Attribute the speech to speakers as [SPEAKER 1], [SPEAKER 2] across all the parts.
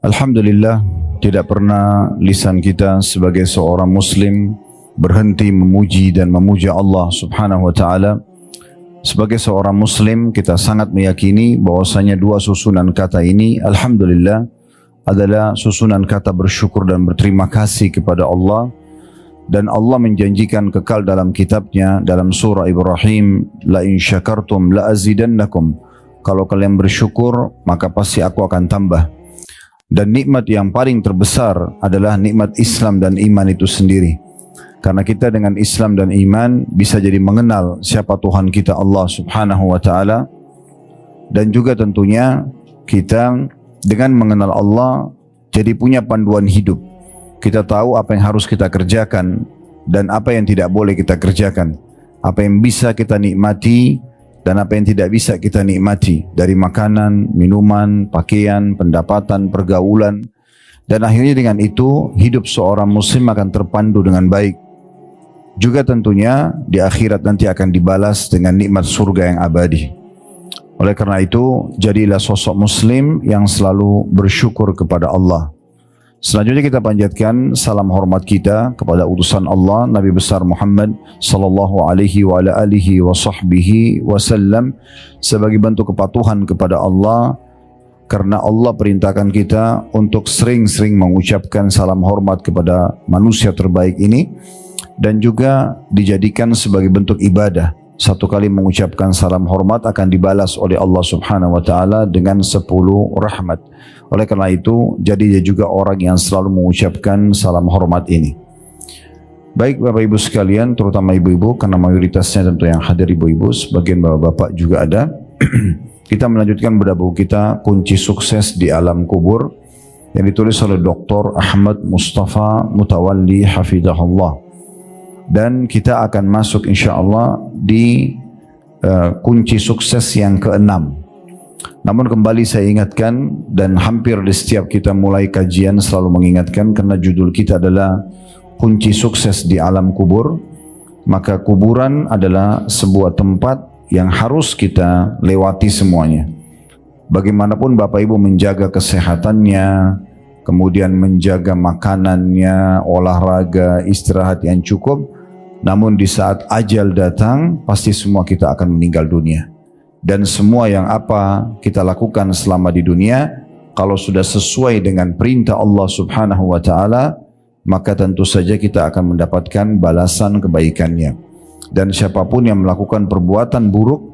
[SPEAKER 1] Alhamdulillah, tidak pernah lisan kita sebagai seorang muslim berhenti memuji dan memuja Allah subhanahu wa ta'ala. Sebagai seorang muslim kita sangat meyakini bahwasanya dua susunan kata ini, Alhamdulillah, adalah susunan kata bersyukur dan berterima kasih kepada Allah. Dan Allah menjanjikan kekal dalam kitabnya dalam surah Ibrahim, la in syakartum la azidannakum, kalau kalian bersyukur maka pasti aku akan tambah. Dan nikmat yang paling terbesar adalah nikmat Islam dan iman itu sendiri. Karena kita dengan Islam dan iman bisa jadi mengenal siapa Tuhan kita Allah subhanahu wa ta'ala. Dan juga tentunya kita dengan mengenal Allah jadi punya panduan hidup. Kita tahu apa yang harus kita kerjakan dan apa yang tidak boleh kita kerjakan. Apa yang bisa kita nikmati dan apa yang tidak bisa kita nikmati. Dari makanan, minuman, pakaian, pendapatan, pergaulan. Dan akhirnya dengan itu hidup seorang muslim akan terpandu dengan baik. Juga tentunya di akhirat nanti akan dibalas dengan nikmat surga yang abadi. Oleh karena itu, jadilah sosok muslim yang selalu bersyukur kepada Allah. Selanjutnya kita panjatkan salam hormat kita kepada utusan Allah Nabi besar Muhammad sallallahu alaihi wa ala alihi wa sahbihi wasallam sebagai bentuk kepatuhan kepada Allah, karena Allah perintahkan kita untuk sering-sering mengucapkan salam hormat kepada manusia terbaik ini, dan juga dijadikan sebagai bentuk ibadah. Satu kali mengucapkan salam hormat akan dibalas oleh Allah subhanahu wa ta'ala dengan 10 rahmat. Oleh karena itu, jadi dia juga orang yang selalu mengucapkan salam hormat ini. Baik Bapak Ibu sekalian, terutama ibu-ibu, karena mayoritasnya tentu yang hadir ibu-ibu, sebagian bapak-bapak juga ada. Kita melanjutkan bedah buku kita, Kunci Sukses di Alam Kubur, yang ditulis oleh Dr. Ahmad Mustafa Mutawalli Hafidahullah. Dan kita akan masuk insyaAllah di kunci sukses yang ke-6. Namun kembali saya ingatkan, dan hampir di setiap kita mulai kajian selalu mengingatkan, karena judul kita adalah kunci sukses di alam kubur. Maka kuburan adalah sebuah tempat yang harus kita lewati semuanya. Bagaimanapun Bapak Ibu menjaga kesehatannya, kemudian menjaga makanannya, olahraga, istirahat yang cukup, namun di saat ajal datang, pasti semua kita akan meninggal dunia. Dan semua yang apa kita lakukan selama di dunia, kalau sudah sesuai dengan perintah Allah subhanahu wa ta'ala, maka tentu saja kita akan mendapatkan balasan kebaikannya. Dan siapapun yang melakukan perbuatan buruk,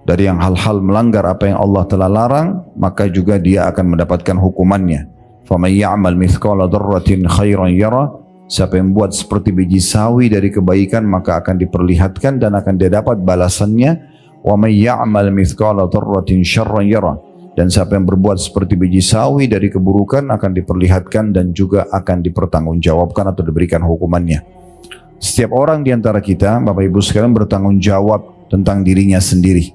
[SPEAKER 1] dari yang hal-hal melanggar apa yang Allah telah larang, maka juga dia akan mendapatkan hukumannya. فَمَنْ يَعْمَلْ مِثْقَالَ ذَرَّةٍ خَيْرًا يَرَهُ. Siapa yang buat seperti biji sawi dari kebaikan, maka akan diperlihatkan dan akan dia dapat balasannya. وَمَنْ يَعْمَلْ مِثْقَالَ ذَرَّةٍ شَرًّا يَرَهُ. Dan siapa yang berbuat seperti biji sawi dari keburukan akan diperlihatkan dan juga akan dipertanggungjawabkan atau diberikan hukumannya. Setiap orang di antara kita, Bapak Ibu sekalian, bertanggung jawab tentang dirinya sendiri.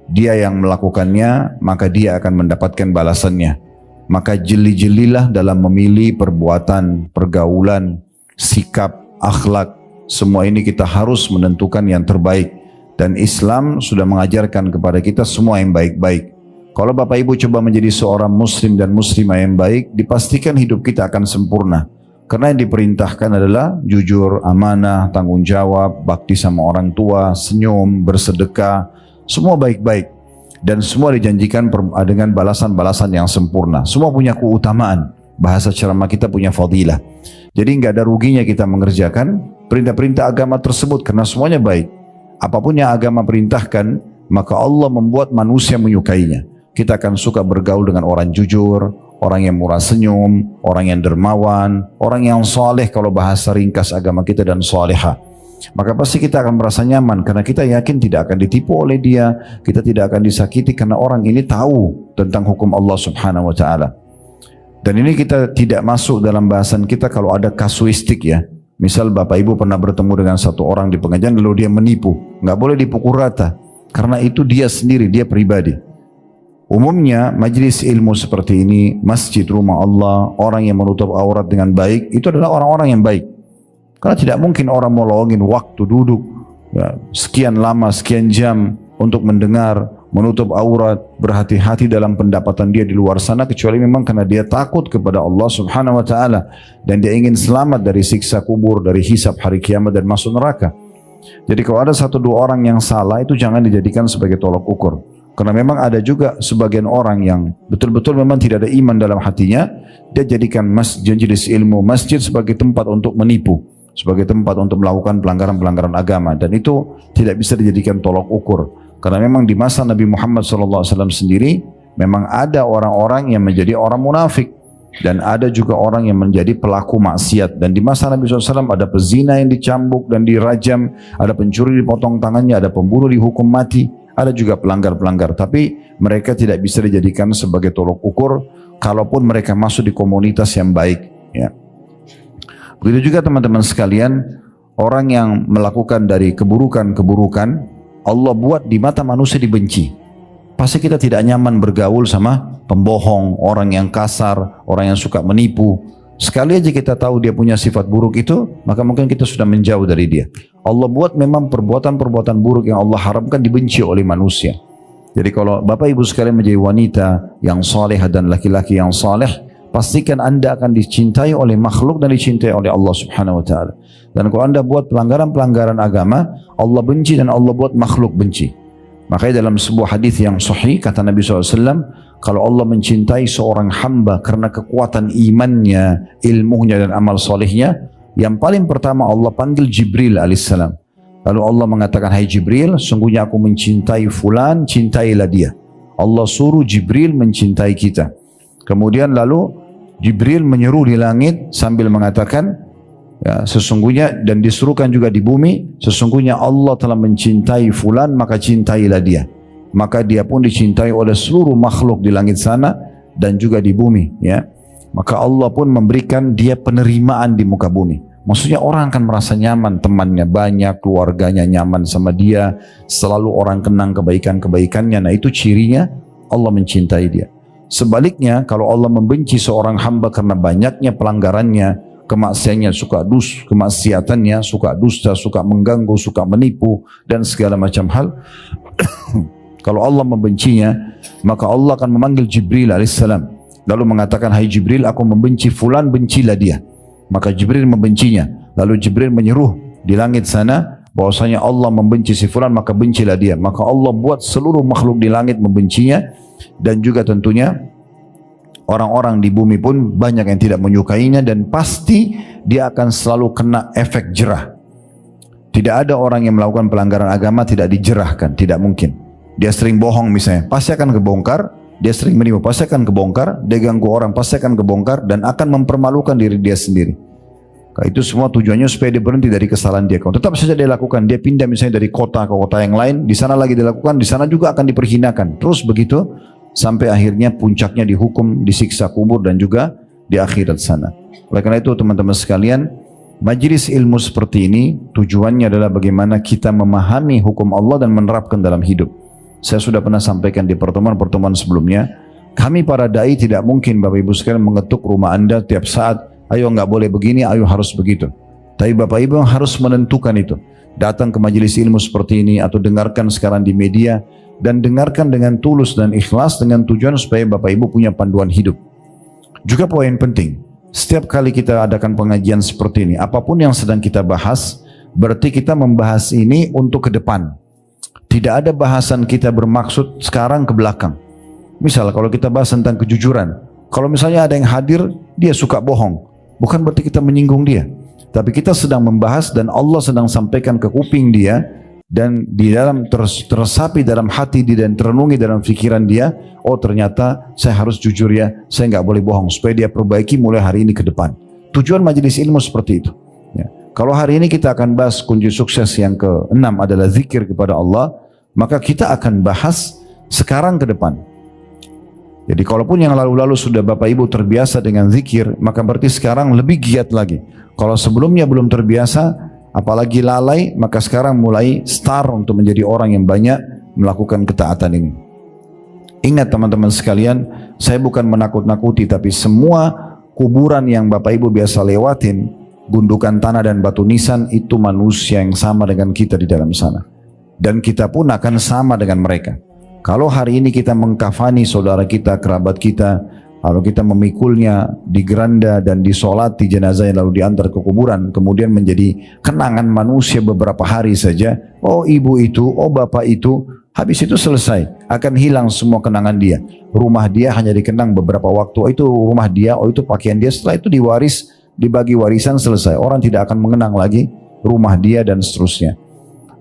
[SPEAKER 1] Dia yang melakukannya, maka dia akan mendapatkan balasannya. Maka jeli-jelilah dalam memilih perbuatan, pergaulan, sikap, akhlak. Semua ini kita harus menentukan yang terbaik. Dan Islam sudah mengajarkan kepada kita semua yang baik-baik. Kalau Bapak Ibu coba menjadi seorang muslim dan muslimah yang baik, dipastikan hidup kita akan sempurna. Karena yang diperintahkan adalah jujur, amanah, tanggung jawab, bakti sama orang tua, senyum, bersedekah, semua baik-baik. Dan semua dijanjikan dengan balasan-balasan yang sempurna. Semua punya keutamaan. Bahasa ceramah kita punya fadilah. Jadi nggak ada ruginya kita mengerjakan perintah-perintah agama tersebut, karena semuanya baik. Apapun yang agama perintahkan, maka Allah membuat manusia menyukainya. Kita akan suka bergaul dengan orang jujur, orang yang murah senyum, orang yang dermawan, orang yang soleh, kalau bahasa ringkas agama kita, dan soleha. Maka pasti kita akan merasa nyaman, karena kita yakin tidak akan ditipu oleh dia, kita tidak akan disakiti, karena orang ini tahu tentang hukum Allah subhanahu wa ta'ala. Dan ini kita tidak masuk dalam bahasan kita kalau ada kasuistik ya. Misal Bapak Ibu pernah bertemu dengan satu orang di pengajian lalu dia menipu, nggak boleh dipukul rata, karena itu dia sendiri, dia pribadi. Umumnya majlis ilmu seperti ini, masjid, rumah Allah, orang yang menutup aurat dengan baik, itu adalah orang-orang yang baik. Karena tidak mungkin orang mau lowongin waktu duduk, ya, sekian lama, sekian jam untuk mendengar, menutup aurat, berhati-hati dalam pendapatan dia di luar sana, kecuali memang karena dia takut kepada Allah Subhanahu wa taala dan dia ingin selamat dari siksa kubur, dari hisab hari kiamat dan masuk neraka. Jadi kalau ada satu dua orang yang salah, itu jangan dijadikan sebagai tolok ukur. Karena memang ada juga sebagian orang yang betul-betul memang tidak ada iman dalam hatinya, dia jadikan majelis ilmu, masjid sebagai tempat untuk menipu, sebagai tempat untuk melakukan pelanggaran-pelanggaran agama, dan itu tidak bisa dijadikan tolok ukur. Karena memang di masa Nabi Muhammad SAW sendiri memang ada orang-orang yang menjadi orang munafik dan ada juga orang yang menjadi pelaku maksiat. Dan di masa Nabi SAW ada pezina yang dicambuk dan dirajam, ada pencuri dipotong tangannya, ada pembunuh dihukum mati, ada juga pelanggar-pelanggar. Tapi mereka tidak bisa dijadikan sebagai tolok ukur kalaupun mereka masuk di komunitas yang baik, ya. Begitu juga teman-teman sekalian, orang yang melakukan dari keburukan-keburukan, Allah buat di mata manusia dibenci. Pasti kita tidak nyaman bergaul sama pembohong, orang yang kasar, orang yang suka menipu. Sekali aja kita tahu dia punya sifat buruk itu, maka mungkin kita sudah menjauh dari dia. Allah buat memang perbuatan-perbuatan buruk yang Allah haramkan dibenci oleh manusia. Jadi kalau Bapak Ibu sekalian menjadi wanita yang saleh dan laki-laki yang saleh, pastikan Anda akan dicintai oleh makhluk dan dicintai oleh Allah Subhanahu wa taala. Dan kalau Anda buat pelanggaran-pelanggaran agama, Allah benci dan Allah buat makhluk benci. Makanya dalam sebuah hadis yang sahih kata Nabi SAW, kalau Allah mencintai seorang hamba karena kekuatan imannya, ilmunya dan amal solehnya, yang paling pertama Allah panggil Jibril alaihissalam. Lalu Allah mengatakan, hai Jibril, sungguhnya aku mencintai fulan, cintailah dia. Allah suruh Jibril mencintai kita. Kemudian lalu Jibril menyeru di langit sambil mengatakan, ya, sesungguhnya, dan disuruhkan juga di bumi, sesungguhnya Allah telah mencintai fulan, maka cintailah dia. Maka dia pun dicintai oleh seluruh makhluk di langit sana dan juga di bumi, ya. Maka Allah pun memberikan dia penerimaan di muka bumi. Maksudnya orang akan merasa nyaman, temannya banyak, keluarganya nyaman sama dia, selalu orang kenang kebaikan-kebaikannya. Nah itu cirinya Allah mencintai dia. Sebaliknya kalau Allah membenci seorang hamba karena banyaknya pelanggarannya, kemaksiatannya, suka dusta, suka mengganggu, suka menipu dan segala macam hal. Kalau Allah membencinya, maka Allah akan memanggil Jibril alaihissalam, lalu mengatakan, hai Jibril, aku membenci fulan, bencilah dia. Maka Jibril membencinya. Lalu Jibril menyeruh di langit sana bahwasanya Allah membenci si fulan, maka bencilah dia. Maka Allah buat seluruh makhluk di langit membencinya, dan juga tentunya orang-orang di bumi pun banyak yang tidak menyukainya, dan pasti dia akan selalu kena efek jerah. Tidak ada orang yang melakukan pelanggaran agama tidak dijerahkan, tidak mungkin. Dia sering bohong misalnya, pasti akan kebongkar. Dia sering menipu, pasti akan kebongkar. Dia ganggu orang, pasti akan kebongkar, dan akan mempermalukan diri dia sendiri. Itu semua tujuannya supaya dia berhenti dari kesalahan dia. Kalau tetap saja dia lakukan, dia pindah misalnya dari kota ke kota yang lain, di sana lagi dilakukan, di sana juga akan diperhinakan. Terus begitu sampai akhirnya puncaknya dihukum, disiksa kubur dan juga di akhirat sana. Oleh karena itu teman-teman sekalian, majelis ilmu seperti ini tujuannya adalah bagaimana kita memahami hukum Allah dan menerapkan dalam hidup. Saya sudah pernah sampaikan di pertemuan-pertemuan sebelumnya, kami para dai tidak mungkin Bapak Ibu sekalian mengetuk rumah Anda tiap saat, ayo nggak boleh begini, ayo harus begitu. Tapi Bapak Ibu harus menentukan itu. Datang ke majelis ilmu seperti ini atau dengarkan sekarang di media, dan dengarkan dengan tulus dan ikhlas dengan tujuan supaya Bapak Ibu punya panduan hidup. Juga poin penting, setiap kali kita adakan pengajian seperti ini, apapun yang sedang kita bahas, berarti kita membahas ini untuk ke depan. Tidak ada bahasan kita bermaksud sekarang ke belakang. Misal kalau kita bahas tentang kejujuran, kalau misalnya ada yang hadir, dia suka bohong, bukan berarti kita menyinggung dia. Tapi kita sedang membahas dan Allah sedang sampaikan ke kuping dia, dan di dalam teresapi dalam hati dia dan terenungi dalam pikiran dia, oh ternyata saya harus jujur ya, saya nggak boleh bohong, supaya dia perbaiki mulai hari ini ke depan. Tujuan majelis ilmu seperti itu, ya. Kalau hari ini kita akan bahas kunci sukses yang ke-6 adalah zikir kepada Allah, maka kita akan bahas sekarang ke depan. Jadi kalaupun yang lalu-lalu sudah Bapak Ibu terbiasa dengan zikir, maka berarti sekarang lebih giat lagi. Kalau sebelumnya belum terbiasa, apalagi lalai, maka sekarang mulai start untuk menjadi orang yang banyak melakukan ketaatan ini. Ingat teman-teman sekalian, saya bukan menakut-nakuti, tapi semua kuburan yang Bapak Ibu biasa lewatin, gundukan tanah dan batu nisan, itu manusia yang sama dengan kita di dalam sana. Dan kita pun akan sama dengan mereka. Kalau hari ini kita mengkafani saudara kita, kerabat kita, lalu kita memikulnya di geranda dan disolati jenazahnya lalu diantar ke kuburan, kemudian menjadi kenangan manusia beberapa hari saja. Oh ibu itu, oh bapak itu, habis itu selesai, akan hilang semua kenangan dia. Rumah dia hanya dikenang beberapa waktu, oh itu rumah dia, oh itu pakaian dia, setelah itu diwaris, dibagi warisan, selesai. Orang tidak akan mengenang lagi rumah dia dan seterusnya.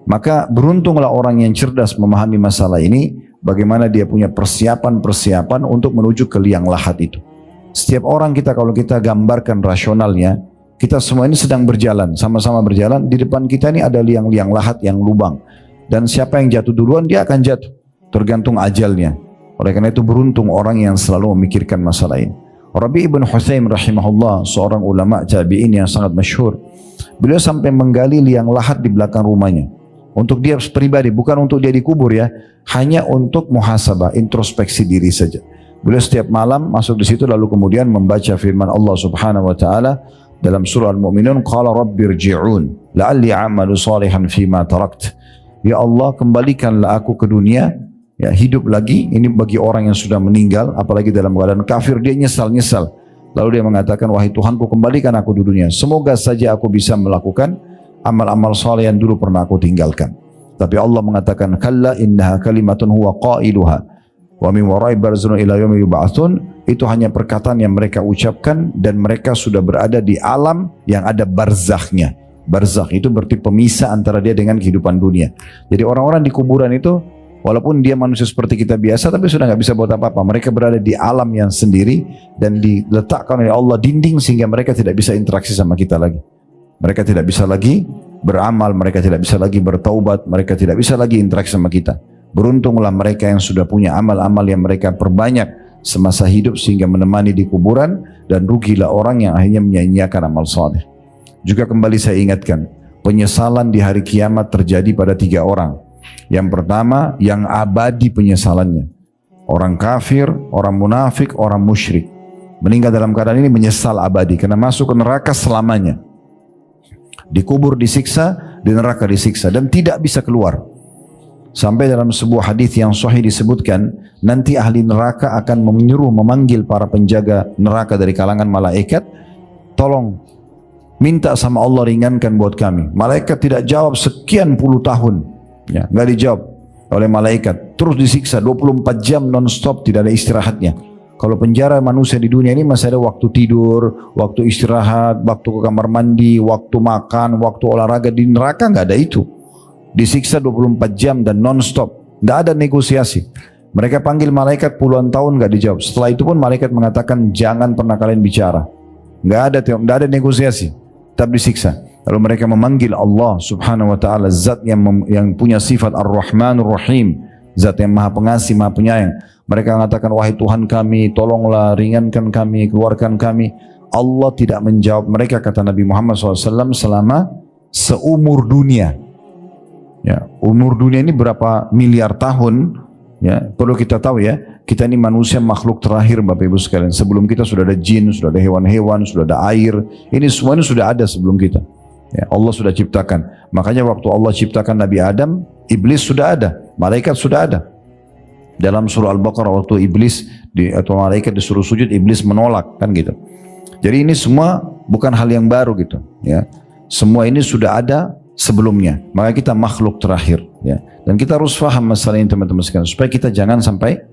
[SPEAKER 1] Maka beruntunglah orang yang cerdas memahami masalah ini, bagaimana dia punya persiapan-persiapan untuk menuju ke liang lahat itu. Setiap orang kita, kalau kita gambarkan rasionalnya, kita semua ini sedang berjalan, sama-sama berjalan, di depan kita ini ada liang-liang lahat yang lubang. Dan siapa yang jatuh duluan, dia akan jatuh, tergantung ajalnya. Oleh karena itu beruntung orang yang selalu memikirkan masalah ini. Rabi' ibn Hutsaim rahimahullah, seorang ulama tabi'in yang sangat masyhur, beliau sampai menggali liang lahat di belakang rumahnya. Untuk dia pribadi, bukan untuk dia dikubur ya, hanya untuk muhasabah, introspeksi diri saja. Beliau setiap malam masuk di situ lalu kemudian membaca firman Allah Subhanahu wa taala dalam surah Al-Mu'minun, qala rabbirji'un la'alli a'malu salihan fima tarakt. Ya Allah, kembalikanlah aku ke dunia, ya hidup lagi. Ini bagi orang yang sudah meninggal, apalagi dalam keadaan kafir, dia nyesal-nyesal. Lalu dia mengatakan, wahai Tuhanku, kembalikan aku di dunia, semoga saja aku bisa melakukan amal-amal saleh yang dulu pernah aku tinggalkan. Tapi Allah mengatakan, kalla innaha kalimatun huwa qailuha wa min wara'i barzun ila yaumi yub'atsun. Itu hanya perkataan yang mereka ucapkan dan mereka sudah berada di alam yang ada barzakhnya. Barzakh itu berarti pemisah antara dia dengan kehidupan dunia. Jadi orang-orang di kuburan itu, walaupun dia manusia seperti kita biasa, tapi sudah nggak bisa buat apa-apa. Mereka berada di alam yang sendiri dan diletakkan oleh Allah dinding sehingga mereka tidak bisa interaksi sama kita lagi. Mereka tidak bisa lagi beramal, mereka tidak bisa lagi bertaubat, mereka tidak bisa lagi interaksi sama kita. Beruntunglah mereka yang sudah punya amal-amal yang mereka perbanyak semasa hidup sehingga menemani di kuburan, dan rugilah orang yang akhirnya menyia-nyiakan amal saleh. Juga kembali saya ingatkan, penyesalan di hari kiamat terjadi pada 3 orang. Yang pertama, yang abadi penyesalannya. Orang kafir, orang munafik, orang musyrik. Meninggal dalam keadaan ini menyesal abadi, karena masuk ke neraka selamanya. Dikubur disiksa, di neraka disiksa, dan tidak bisa keluar. Sampai dalam sebuah hadis yang sahih disebutkan, nanti ahli neraka akan menyuruh memanggil para penjaga neraka dari kalangan malaikat, tolong minta sama Allah ringankan buat kami. Malaikat tidak jawab sekian puluh tahun, ya, nggak dijawab oleh malaikat. Terus disiksa 24 jam non-stop, tidak ada istirahatnya. Kalau penjara manusia di dunia ini masih ada waktu tidur, waktu istirahat, waktu ke kamar mandi, waktu makan, waktu olahraga. Di neraka nggak ada itu. Disiksa 24 jam dan non-stop, nggak ada negosiasi. Mereka panggil malaikat puluhan tahun nggak dijawab. Setelah itu pun malaikat mengatakan jangan pernah kalian bicara. Nggak ada negosiasi, tetap disiksa. Lalu mereka memanggil Allah Subhanahu wa taala, zat yang punya sifat Ar-Rahmanur Rahim, zat yang Maha Pengasih, Maha Penyayang. Mereka mengatakan, wahai Tuhan kami, tolonglah ringankan kami, keluarkan kami. Allah tidak menjawab mereka, kata Nabi Muhammad SAW, selama seumur dunia. Ya, umur dunia ini berapa miliar tahun? Ya, perlu kita tahu ya, kita ini manusia makhluk terakhir Bapak Ibu sekalian. Sebelum kita sudah ada jin, sudah ada hewan-hewan, sudah ada air. Ini semua ini sudah ada sebelum kita. Ya, Allah sudah ciptakan. Makanya waktu Allah ciptakan Nabi Adam, iblis sudah ada, malaikat sudah ada. Dalam surah Al-Baqarah waktu iblis atau malaikat disuruh sujud, iblis menolak, kan gitu. Jadi ini semua bukan hal yang baru gitu, ya. Semua ini sudah ada sebelumnya. Maka kita makhluk terakhir, ya. Dan kita harus faham masalah ini teman-teman sekalian, supaya kita jangan sampai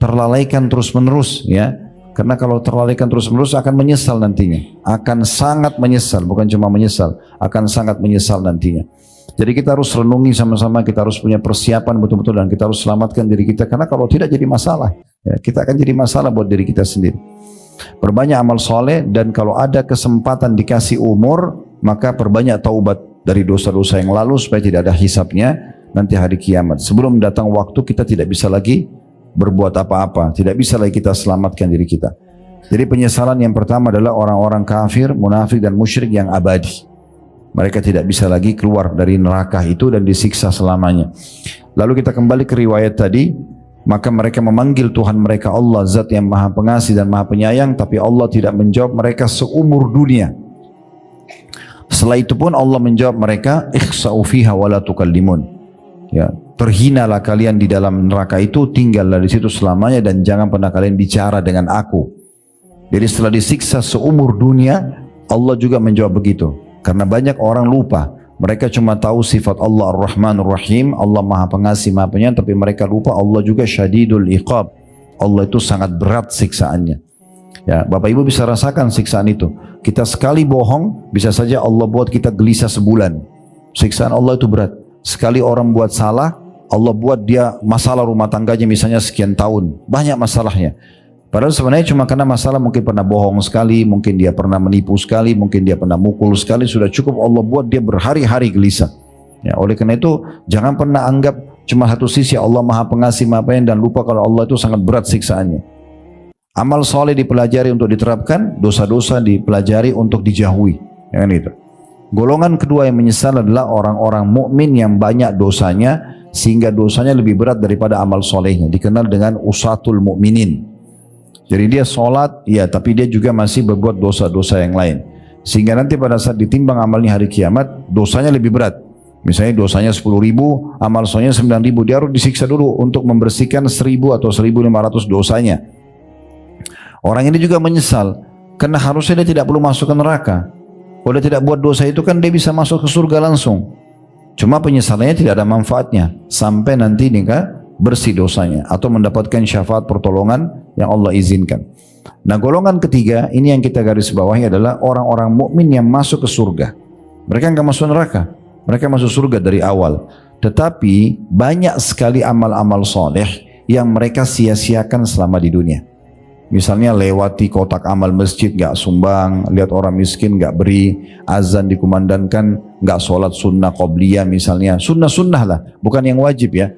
[SPEAKER 1] terlalaikan terus-menerus, ya. Karena kalau terlalaikan terus-menerus akan menyesal nantinya. Akan sangat menyesal, bukan cuma menyesal, akan sangat menyesal nantinya. Jadi kita harus renungi sama-sama, kita harus punya persiapan betul-betul, dan kita harus selamatkan diri kita. Karena kalau tidak jadi masalah, ya, kita akan jadi masalah buat diri kita sendiri. Perbanyak amal soleh, dan kalau ada kesempatan dikasih umur, maka perbanyak taubat dari dosa-dosa yang lalu supaya tidak ada hisabnya nanti hari kiamat. Sebelum datang waktu kita tidak bisa lagi berbuat apa-apa, tidak bisa lagi kita selamatkan diri kita. Jadi penyesalan yang pertama adalah orang-orang kafir, munafik dan musyrik yang abadi. Mereka tidak bisa lagi keluar dari neraka itu dan disiksa selamanya. Lalu kita kembali ke riwayat tadi, maka mereka memanggil Tuhan mereka Allah, zat yang Maha Pengasih dan Maha Penyayang, tapi Allah tidak menjawab mereka seumur dunia. Setelah itu pun Allah menjawab mereka, ikhsa'u fiha wa la tukallimun. Ya, terhinalah kalian di dalam neraka itu, tinggallah di situ selamanya dan jangan pernah kalian bicara dengan aku. Jadi setelah disiksa seumur dunia, Allah juga menjawab begitu. Karena banyak orang lupa. Mereka cuma tahu sifat Allah Ar-Rahman Ar-Rahim, Allah Maha Pengasih Maha Penyayang, tapi mereka lupa Allah juga Syadidul Iqab. Allah itu sangat berat siksaannya. Ya, Bapak Ibu bisa rasakan siksaan itu. Kita sekali bohong, bisa saja Allah buat kita gelisah sebulan. Siksaan Allah itu berat. Sekali orang buat salah, Allah buat dia masalah rumah tangganya misalnya sekian tahun. Banyak masalahnya. Padahal sebenarnya cuma karena masalah mungkin pernah bohong sekali, mungkin dia pernah menipu sekali, mungkin dia pernah mukul sekali, sudah cukup Allah buat dia berhari-hari gelisah. Ya, oleh karena itu jangan pernah anggap cuma satu sisi Allah Maha Pengasih Maha Penyayang dan lupa kalau Allah itu sangat berat siksaannya. Amal soleh dipelajari untuk diterapkan, dosa-dosa dipelajari untuk dijauhi. Ya kan itu. Golongan kedua yang menyesal adalah orang-orang mukmin yang banyak dosanya sehingga dosanya lebih berat daripada amal solehnya. Dikenal dengan usatul mukminin. Jadi dia sholat, ya, tapi dia juga masih berbuat dosa-dosa yang lain. Sehingga nanti pada saat ditimbang amalnya hari kiamat, dosanya lebih berat. Misalnya dosanya 10.000, amal solehnya 9.000, dia harus disiksa dulu untuk membersihkan 1.000 atau 1.500 dosanya. Orang ini juga menyesal, karena harusnya dia tidak perlu masuk ke neraka. Kalau dia tidak buat dosa itu kan dia bisa masuk ke surga langsung. Cuma penyesalannya tidak ada manfaatnya, sampai nanti dia bersih dosanya, atau mendapatkan syafaat pertolongan yang Allah izinkan. Nah, golongan ketiga, ini yang kita garis bawahi adalah orang-orang mukmin yang masuk ke surga. Mereka enggak masuk neraka, mereka masuk surga dari awal. Tetapi banyak sekali amal-amal soleh yang mereka sia-siakan selama di dunia. Misalnya lewati kotak amal masjid gak sumbang, lihat orang miskin gak beri, azan dikumandangkan gak sholat sunnah qobliyah misalnya, sunnah-sunnah lah, bukan yang wajib ya.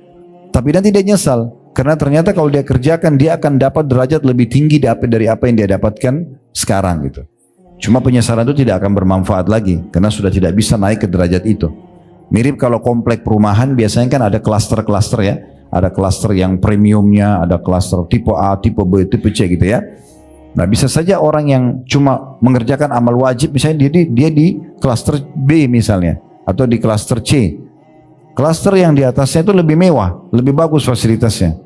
[SPEAKER 1] Tapi nanti dia nyesal, karena ternyata kalau dia kerjakan dia akan dapat derajat lebih tinggi dari apa yang dia dapatkan sekarang gitu. Cuma penyesalan itu tidak akan bermanfaat lagi, karena sudah tidak bisa naik ke derajat itu. Mirip kalau komplek perumahan biasanya kan ada klaster-klaster ya. Ada klaster yang premiumnya, ada klaster tipe A, tipe B, tipe C gitu ya. Nah, bisa saja orang yang cuma mengerjakan amal wajib, misalnya dia di klaster B misalnya, atau di klaster C. Klaster yang di atasnya itu lebih mewah, lebih bagus fasilitasnya.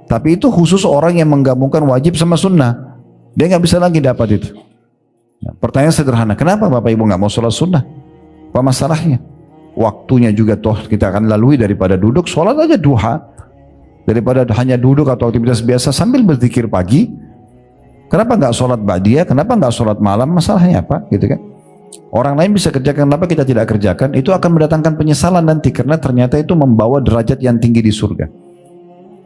[SPEAKER 1] Tapi itu khusus orang yang menggabungkan wajib sama sunnah. Dia nggak bisa lagi dapat itu. Nah, pertanyaan sederhana, kenapa Bapak Ibu nggak mau sholat sunnah? Apa masalahnya? Waktunya juga toh kita akan lalui, daripada duduk, sholat aja duha. Daripada hanya duduk atau aktivitas biasa sambil berzikir pagi. Kenapa nggak sholat ba'diyah? Kenapa nggak sholat malam? Masalahnya apa? Gitu kan? Orang lain bisa kerjakan, kenapa kita tidak kerjakan? Itu akan mendatangkan penyesalan nanti, karena ternyata itu membawa derajat yang tinggi di surga.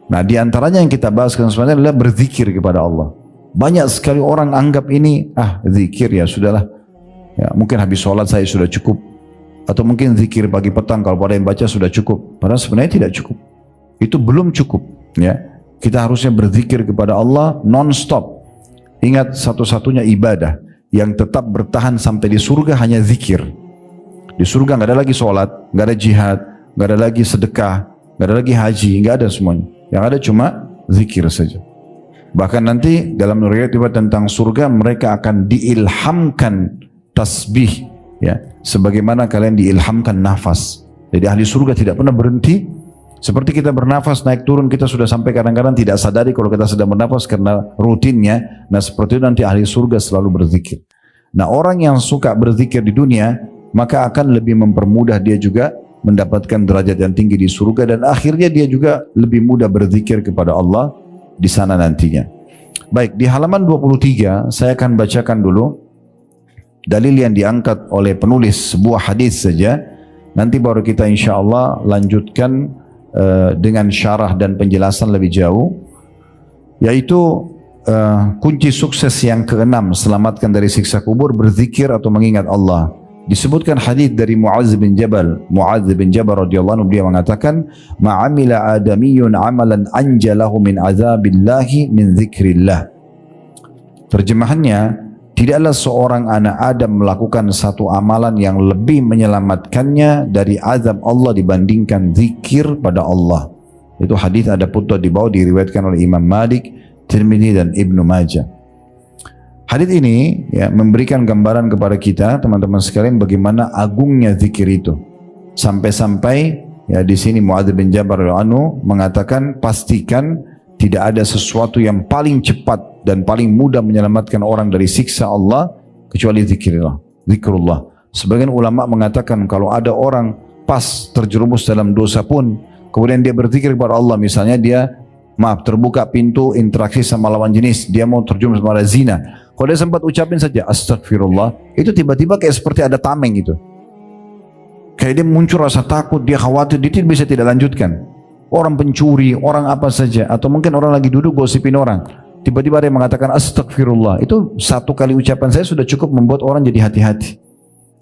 [SPEAKER 1] Nah, diantaranya yang kita bahas sebenarnya adalah berzikir kepada Allah. Banyak sekali orang anggap ini, zikir ya sudahlah. Ya, mungkin habis sholat saya sudah cukup. Atau mungkin zikir pagi petang kalau pada yang baca sudah cukup. Padahal sebenarnya tidak cukup. Itu belum cukup. Ya, kita harusnya berzikir kepada Allah non-stop. Ingat, satu-satunya ibadah yang tetap bertahan sampai di surga hanya zikir. Di surga nggak ada lagi sholat, nggak ada jihad, nggak ada lagi sedekah, nggak ada lagi haji, nggak ada semuanya. Yang ada cuma zikir saja. Bahkan nanti dalam riwayat tentang surga, mereka akan diilhamkan tasbih. Ya, sebagaimana kalian diilhamkan nafas. Jadi ahli surga tidak pernah berhenti. Seperti kita bernafas naik turun, kita sudah sampai kadang-kadang tidak sadari kalau kita sedang bernafas karena rutinnya. Nah, seperti itu nanti ahli surga selalu berzikir. Nah, orang yang suka berzikir di dunia, maka akan lebih mempermudah dia juga mendapatkan derajat yang tinggi di surga, dan akhirnya dia juga lebih mudah berzikir kepada Allah di sana nantinya. Baik, di halaman 23 saya akan bacakan dulu dalil yang diangkat oleh penulis, sebuah hadis saja. Nanti baru kita insya Allah lanjutkan dengan syarah dan penjelasan lebih jauh, yaitu kunci sukses yang keenam, selamatkan dari siksa kubur, berzikir atau mengingat Allah. Disebutkan hadis dari Mu'adz bin Jabal radhiyallahu anhu, dia mengatakan, ma'amila adamiyun amalan anjalahu min azabillahi min zikrillah. Terjemahannya, tidaklah seorang anak Adam melakukan satu amalan yang lebih menyelamatkannya dari azab Allah dibandingkan zikir pada Allah. Itu hadis ada footnote di bawah, diriwayatkan oleh Imam Malik, Tirmidzi dan Ibnu Majah. Hadits ini ya memberikan gambaran kepada kita teman-teman sekalian bagaimana agungnya zikir itu. Sampai-sampai ya di sini Muadz bin Jabal radhiyallahu anhu mengatakan pastikan tidak ada sesuatu yang paling cepat dan paling mudah menyelamatkan orang dari siksa Allah kecuali zikrullah. Sebagian ulama mengatakan kalau ada orang pas terjerumus dalam dosa pun kemudian dia berzikir kepada Allah, misalnya dia terbuka pintu interaksi sama lawan jenis, dia mau terjerumus pada zina, kalau dia sempat ucapin saja astagfirullah, itu tiba-tiba kayak seperti ada tameng gitu, kayak dia muncul rasa takut, dia khawatir, dia bisa tidak lanjutkan. Orang pencuri, orang apa saja, atau mungkin orang lagi duduk gosipin orang, tiba-tiba ada yang mengatakan astagfirullah, itu satu kali ucapan saya sudah cukup membuat orang jadi hati-hati.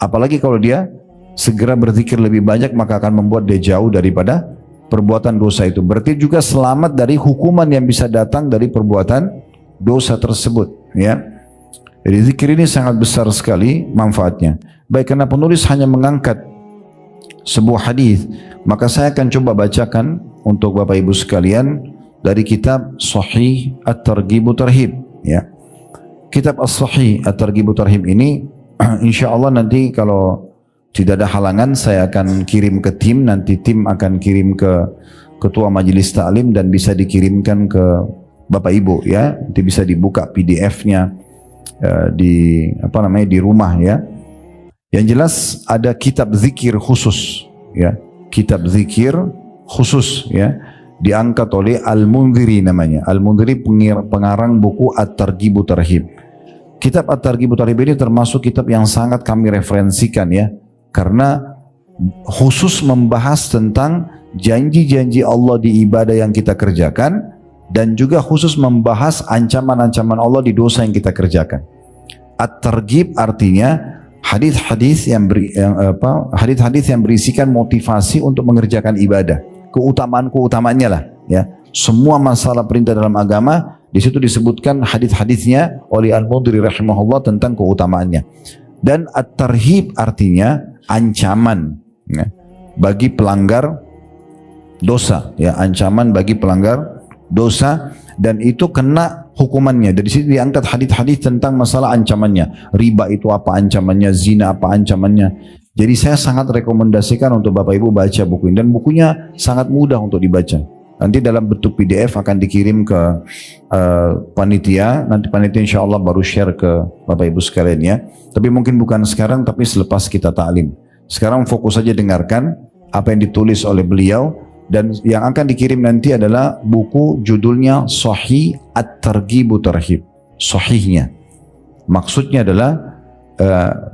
[SPEAKER 1] Apalagi kalau dia segera berzikir lebih banyak, maka akan membuat dia jauh daripada perbuatan dosa itu. Berarti juga selamat dari hukuman yang bisa datang dari perbuatan dosa tersebut, ya. Jadi zikir ini sangat besar sekali manfaatnya. Baik, karena penulis hanya mengangkat sebuah hadis, maka saya akan coba bacakan untuk Bapak Ibu sekalian dari kitab Sahih At-Targhib Tarhib, ya. Kitab As-Sahih At-Targhib Tarhib ini insya Allah nanti kalau tidak ada halangan saya akan kirim ke tim, nanti tim akan kirim ke ketua majelis taklim dan bisa dikirimkan ke Bapak Ibu, ya. Nanti bisa dibuka PDF-nya di di rumah, ya. Yang jelas ada kitab zikir khusus, ya. Kitab zikir khusus, ya, diangkat oleh Al-Mundhiri namanya. Al-Mundhiri pengarang buku At-Targhib Tarhib. Kitab At-Targhib Tarhib ini termasuk kitab yang sangat kami referensikan, ya, karena khusus membahas tentang janji-janji Allah di ibadah yang kita kerjakan dan juga khusus membahas ancaman-ancaman Allah di dosa yang kita kerjakan. At-Targhib artinya hadis-hadis yang berisikan motivasi untuk mengerjakan ibadah, keutamaan-keutamaannya lah, ya. Semua masalah perintah dalam agama di situ disebutkan hadis-hadisnya oleh Al-Mundhiri rahimahullah tentang keutamaannya. Dan at-tarhib artinya ancaman, ya, bagi pelanggar dosa, ya, ancaman bagi pelanggar dosa, dan itu kena hukumannya. Dari situ diangkat hadis-hadis tentang masalah ancamannya. Riba itu apa ancamannya, zina apa ancamannya. Jadi saya sangat rekomendasikan untuk Bapak Ibu baca buku ini, dan bukunya sangat mudah untuk dibaca. Nanti dalam bentuk PDF akan dikirim ke panitia. Nanti panitia insya Allah baru share ke Bapak Ibu sekalian, ya. Tapi mungkin bukan sekarang, tapi selepas kita ta'lim. Sekarang fokus saja dengarkan apa yang ditulis oleh beliau. Dan yang akan dikirim nanti adalah buku judulnya Sahih At-Targhib Tarhib. Sahihnya. Maksudnya adalah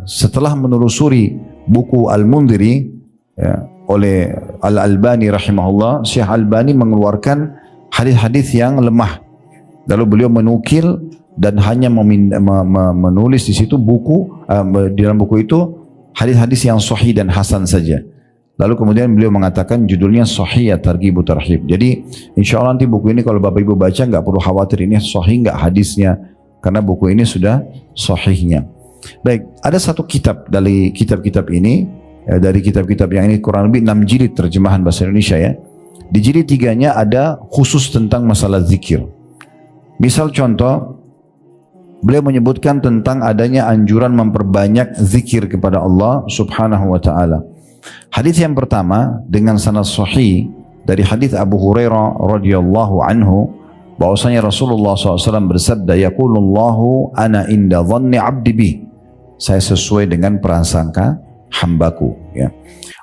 [SPEAKER 1] setelah menelusuri buku Al-Mundhiri, ya, oleh Al-Albani rahimahullah, Syekh Al-Albani mengeluarkan hadis-hadis yang lemah. Lalu beliau menukil dan hanya menulis di situ buku, di dalam buku itu hadis-hadis yang sahih dan hasan saja. Lalu kemudian beliau mengatakan judulnya Sahih At-Targhib Tarhib. Jadi insya Allah nanti buku ini kalau Bapak Ibu baca nggak perlu khawatir ini sahih nggak hadisnya, karena buku ini sudah sahihnya. Baik, ada satu kitab dari kitab-kitab ini, ya, dari kitab-kitab yang ini kurang lebih 6 jilid terjemahan bahasa Indonesia, ya. Di jilid 3-nya ada khusus tentang masalah zikir. Misal contoh, beliau menyebutkan tentang adanya anjuran memperbanyak zikir kepada Allah Subhanahu wa taala. Hadis yang pertama dengan sanad sahih dari hadis Abu Hurairah radhiyallahu anhu, bahwasanya Rasulullah SAW bersabda, yaqulullahu ana inda dhanni abdi bi, saya sesuai dengan prasangka hambaku, ya.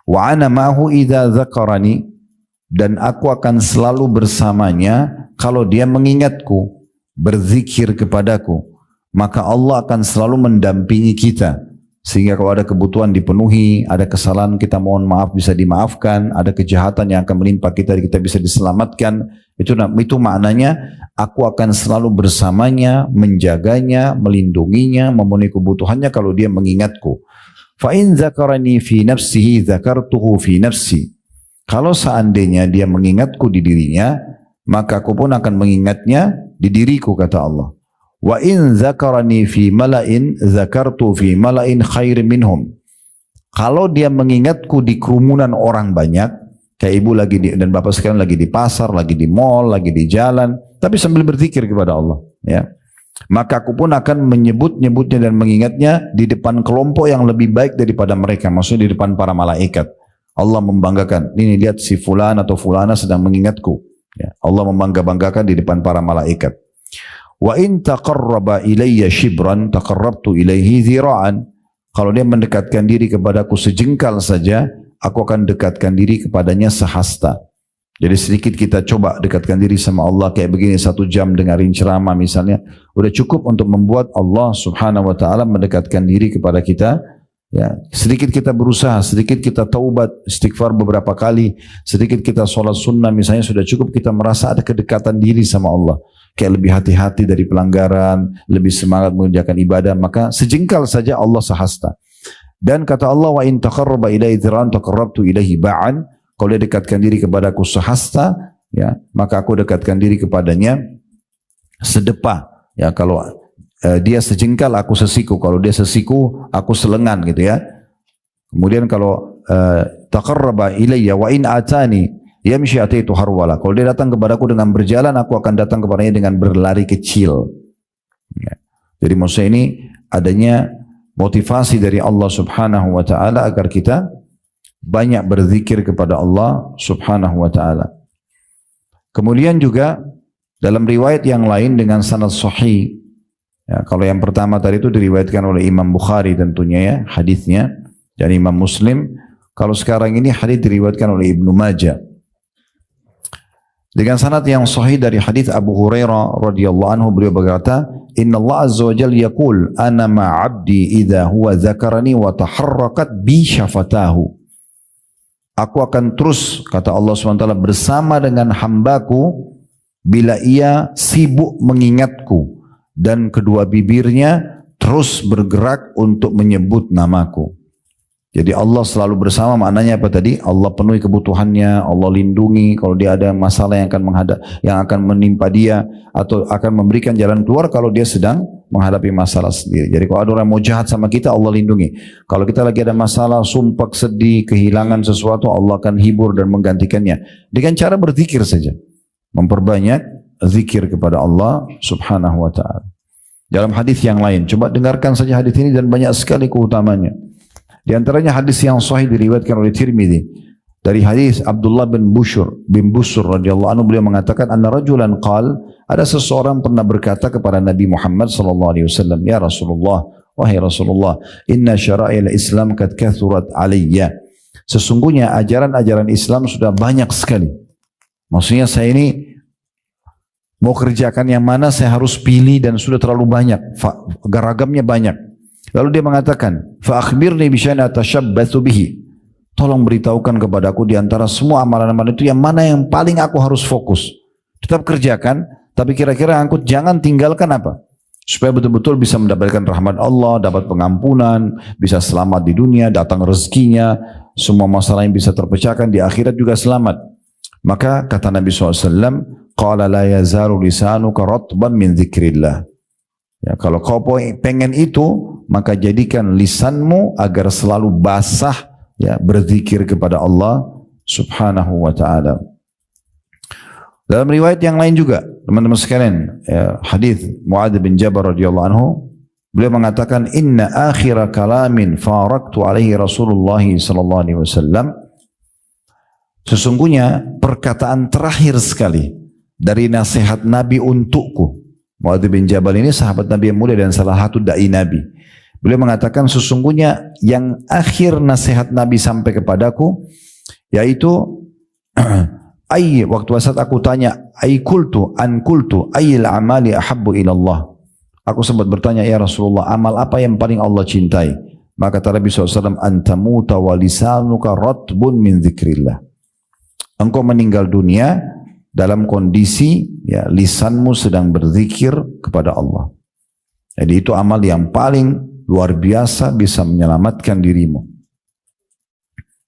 [SPEAKER 1] Wa ana ma'hu idza dzakarani, dan aku akan selalu bersamanya kalau dia mengingatku, berzikir kepadaku, maka Allah akan selalu mendampingi kita. Sehingga kalau ada kebutuhan dipenuhi, ada kesalahan kita mohon maaf bisa dimaafkan, ada kejahatan yang akan menimpa kita bisa diselamatkan. Itu maknanya aku akan selalu bersamanya, menjaganya, melindunginya, memenuhi kebutuhannya kalau dia mengingatku. Fa in dzakarani fi nafsihi dzakartuhu fi nafsi. Kalau seandainya dia mengingatku di dirinya, maka aku pun akan mengingatnya di diriku, kata Allah. Wa in zakarani fi mala'in zakartu fi mala'in khair minhum. Kalau dia mengingatku di kerumunan orang banyak, kayak ibu lagi dan bapak sekalian lagi di pasar, lagi di mall, lagi di jalan, tapi sambil berzikir kepada Allah, ya. Maka aku pun akan menyebut-nyebutnya dan mengingatnya di depan kelompok yang lebih baik daripada mereka. Maksudnya di depan para malaikat. Allah membanggakan. Ini lihat si fulan atau fulana sedang mengingatku. Ya, Allah membangga-banggakan di depan para malaikat. Wa in taqarraba ilayya shibran taqarrabtu ilaihi zira'an. Kalau dia mendekatkan diri kepadaku sejengkal saja, aku akan dekatkan diri kepadanya sehasta. Jadi sedikit kita coba dekatkan diri sama Allah kayak begini 1 jam dengarin ceramah misalnya, udah cukup untuk membuat Allah Subhanahu wa taala mendekatkan diri kepada kita. Ya, sedikit kita berusaha, sedikit kita taubat, istighfar beberapa kali, sedikit kita sholat sunnah misalnya, sudah cukup kita merasa ada kedekatan diri sama Allah. Kayak lebih hati-hati dari pelanggaran, lebih semangat mengerjakan ibadah, maka sejengkal saja Allah sehasta. Dan kata Allah, wa in taqarraba ilaihi dhira'an taqarrabtu ilaihi ba'an. Kalau dia dekatkan diri kepadaku sehasta, ya, maka aku dekatkan diri kepadanya sedepa. Ya, kalau dia sejengkal, aku sesiku. Kalau dia sesiku, aku selengan, gitu ya. Kemudian kalau taqarraba ilayya wa in atani yamshi ataitu harwala. Kalau dia datang kepadaku dengan berjalan, aku akan datang kepadanya dengan berlari kecil. Ya. Jadi maksudnya ini adanya motivasi dari Allah Subhanahu wa taala agar kita banyak berzikir kepada Allah Subhanahu wa taala. Kemudian juga dalam riwayat yang lain dengan sanad sahih. Ya, kalau yang pertama tadi itu diriwayatkan oleh Imam Bukhari tentunya ya, hadisnya, dan Imam Muslim. Kalau sekarang ini hadis diriwayatkan oleh Ibnu Majah. Dengan sanad yang sahih dari hadis Abu Hurairah radhiyallahu anhu, beliau berkata, "Inna Allah azza wa jalla yaqul, ana ma'abdi idza huwa dzakarani wa taharrakat bi syafatahu." Aku akan terus, kata Allah SWT, bersama dengan hambaku bila ia sibuk mengingatku dan kedua bibirnya terus bergerak untuk menyebut namaku. Jadi Allah selalu bersama, maknanya apa tadi? Allah penuhi kebutuhannya, Allah lindungi kalau dia ada masalah yang akan menimpa dia, atau akan memberikan jalan keluar kalau dia sedang menghadapi masalah sendiri. Jadi kalau ada orang mau jahat sama kita, Allah lindungi. Kalau kita lagi ada masalah, sumpah, sedih, kehilangan sesuatu, Allah akan hibur dan menggantikannya dengan cara berzikir saja. Memperbanyak zikir kepada Allah Subhanahu wa taala. Dalam hadis yang lain, coba dengarkan saja hadis ini dan banyak sekali keutamanya. Di antaranya hadis yang sahih diriwayatkan oleh Tirmidzi dari hadis Abdullah bin Busur radhiyallahu anhu, beliau mengatakan, anna rajulan qal, ada seseorang pernah berkata kepada Nabi Muhammad sallallahu alaihi wasallam, ya Rasulullah, wahai Rasulullah, inna syara'il Islam qad kathurat alayya. Sesungguhnya ajaran-ajaran Islam sudah banyak sekali. Maksudnya saya ini mau kerjakan yang mana saya harus pilih dan sudah terlalu banyak, ragamnya banyak. Lalu dia mengatakan, fa akhbirni bi syai'in atashabbatsu bihi. Tolong beritahukan kepadaku di antara semua amalan-amalan itu yang mana yang paling aku harus fokus. Tetap kerjakan, tapi kira-kira aku jangan tinggalkan apa? Supaya betul-betul bisa mendapatkan rahmat Allah, dapat pengampunan, bisa selamat di dunia, datang rezekinya, semua masalah yang bisa terpecahkan di akhirat juga selamat. Maka kata Nabi SAW, qala la yazalu lisanuka ratban min dzikrillah. Ya, kalau kau pengen itu, maka jadikan lisanmu agar selalu basah, ya, berzikir kepada Allah Subhanahu wa taala. Dalam riwayat yang lain juga, teman-teman sekalian, ya, hadis Muadz bin Jabal radhiyallahu anhu, beliau mengatakan, inna akhira kalamin faraktu alaihi Rasulullah sallallahu alaihi wasallam. Sesungguhnya perkataan terakhir sekali dari nasihat Nabi untukku. Muadz bin Jabal ini sahabat Nabi yang mulia dan salah satu dai Nabi. Beliau mengatakan, sesungguhnya yang akhir nasihat Nabi sampai kepadaku, yaitu waktu saat aku tanya, kultu ayyil amali ahabbu ilallah. Aku sempat bertanya, ya Rasulullah, amal apa yang paling Allah cintai? Maka kata Nabi SAW, antamuta wa lisanuka ratbun min dzikrillah. Engkau meninggal dunia dalam kondisi, ya, lisanmu sedang berzikir kepada Allah. Jadi itu amal yang paling luar biasa bisa menyelamatkan dirimu.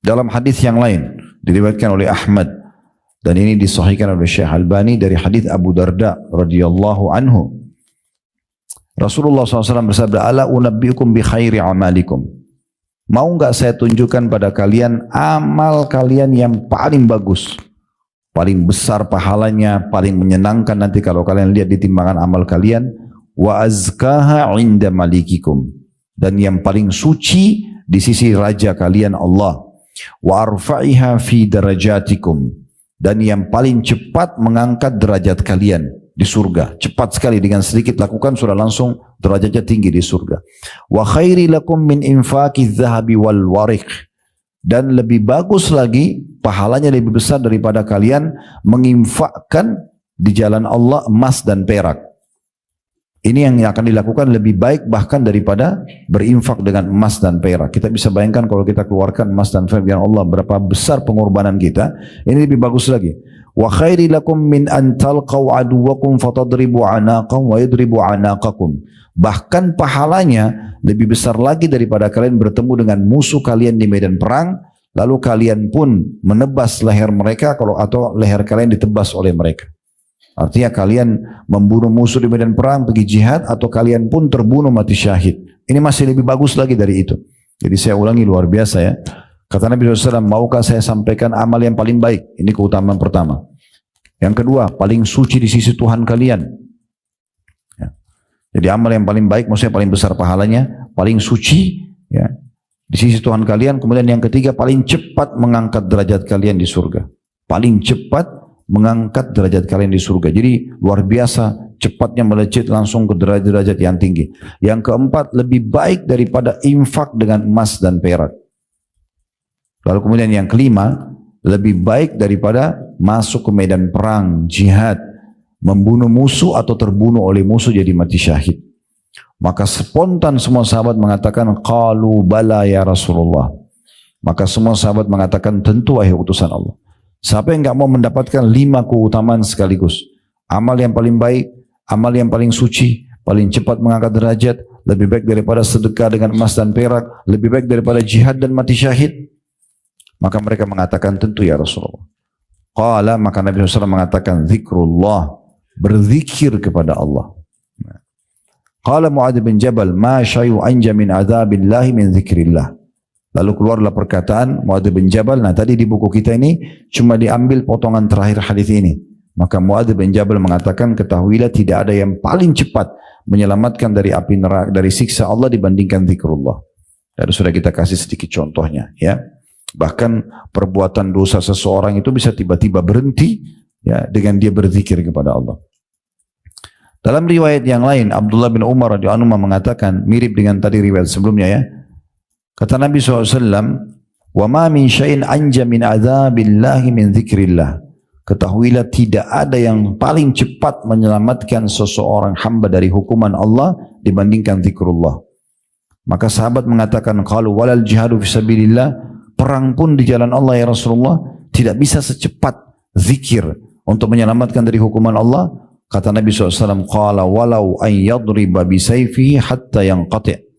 [SPEAKER 1] Dalam hadis yang lain diriwayatkan oleh Ahmad dan ini disahihkan oleh Syekh Albani dari hadis Abu Darda radhiyallahu anhu. Rasulullah SAW bersabda, ala unabbiukum bi khairi amalikum. Mau enggak saya tunjukkan pada kalian amal kalian yang paling bagus, paling besar pahalanya, paling menyenangkan nanti kalau kalian lihat di timbangan amal kalian. wa azkaha 'inda malikikum, dan yang paling suci di sisi raja kalian Allah, wa arfa'iha fi darajatikum, dan yang paling cepat mengangkat derajat kalian di surga. Cepat sekali, dengan sedikit lakukan sudah langsung derajatnya tinggi di surga. Wa khairi lakum min infaqi dzahabi wal wariq, dan lebih bagus lagi, pahalanya lebih besar daripada kalian menginfakkan di jalan Allah emas dan perak. Ini yang akan dilakukan lebih baik bahkan daripada berinfak dengan emas dan perak. Kita bisa bayangkan kalau kita keluarkan emas dan perak dengan Allah, berapa besar pengorbanan kita. Ini lebih bagus lagi. Wa khairi lakum min an talqaw aduwakum fatadribu anaqam wa yadribu anaqakum. Bahkan pahalanya lebih besar lagi daripada kalian bertemu dengan musuh kalian di medan perang, lalu kalian pun menebas leher mereka atau leher kalian ditebas oleh mereka. Artinya kalian membunuh musuh di medan perang, pergi jihad, atau kalian pun terbunuh mati syahid. Ini masih lebih bagus lagi dari itu. Jadi saya ulangi, luar biasa ya. Kata Nabi SAW, maukah saya sampaikan amal yang paling baik? Ini keutamaan pertama. Yang kedua, paling suci di sisi Tuhan kalian. Ya. Jadi amal yang paling baik, maksudnya paling besar pahalanya, paling suci ya, di sisi Tuhan kalian. Kemudian yang ketiga, paling cepat mengangkat derajat kalian di surga. Paling cepat mengangkat derajat kalian di surga. Jadi luar biasa cepatnya melejit langsung ke derajat-derajat yang tinggi. Yang keempat, lebih baik daripada infak dengan emas dan perak. Lalu kemudian yang kelima, lebih baik daripada masuk ke medan perang, jihad, membunuh musuh atau terbunuh oleh musuh jadi mati syahid. Maka spontan semua sahabat mengatakan, qalu bala ya Rasulullah. Maka semua sahabat mengatakan, tentu wahai utusan Allah. Siapa yang enggak mau mendapatkan 5 keutamaan sekaligus? Amal yang paling baik, amal yang paling suci, paling cepat mengangkat derajat, lebih baik daripada sedekah dengan emas dan perak, lebih baik daripada jihad dan mati syahid. Maka mereka mengatakan, tentu ya Rasulullah. Qala, maka Nabi SAW mengatakan, zikrullah, berzikir kepada Allah. Qala Mu'adz bin Jabal, ma syai'u anja min adzabillahi min zikrillah. Lalu keluarlah perkataan Mu'adz bin Jabal. Nah tadi di buku kita ini cuma diambil potongan terakhir hadis ini. Maka Mu'adz bin Jabal mengatakan, ketahuilah tidak ada yang paling cepat menyelamatkan dari api neraka, dari siksa Allah dibandingkan zikrullah. Dan sudah kita kasih sedikit contohnya ya. Bahkan perbuatan dosa seseorang itu bisa tiba-tiba berhenti ya dengan dia berzikir kepada Allah. Dalam riwayat yang lain, Abdullah bin Umar radhiyallahu anhu mengatakan, mirip dengan tadi riwayat sebelumnya ya. Kata Nabi SAW, wa ma min syai'in anja min adzabillahi min zikrillah. Ketahuilah tidak ada yang paling cepat menyelamatkan seseorang hamba dari hukuman Allah dibandingkan zikrullah. Maka sahabat mengatakan, qalu walal jihadu fisabilillah, perang pun di jalan Allah ya Rasulullah tidak bisa secepat zikir untuk menyelamatkan dari hukuman Allah. Kata Nabi SAW, qala walau an yadriba bisayfihi hatta yanqati'.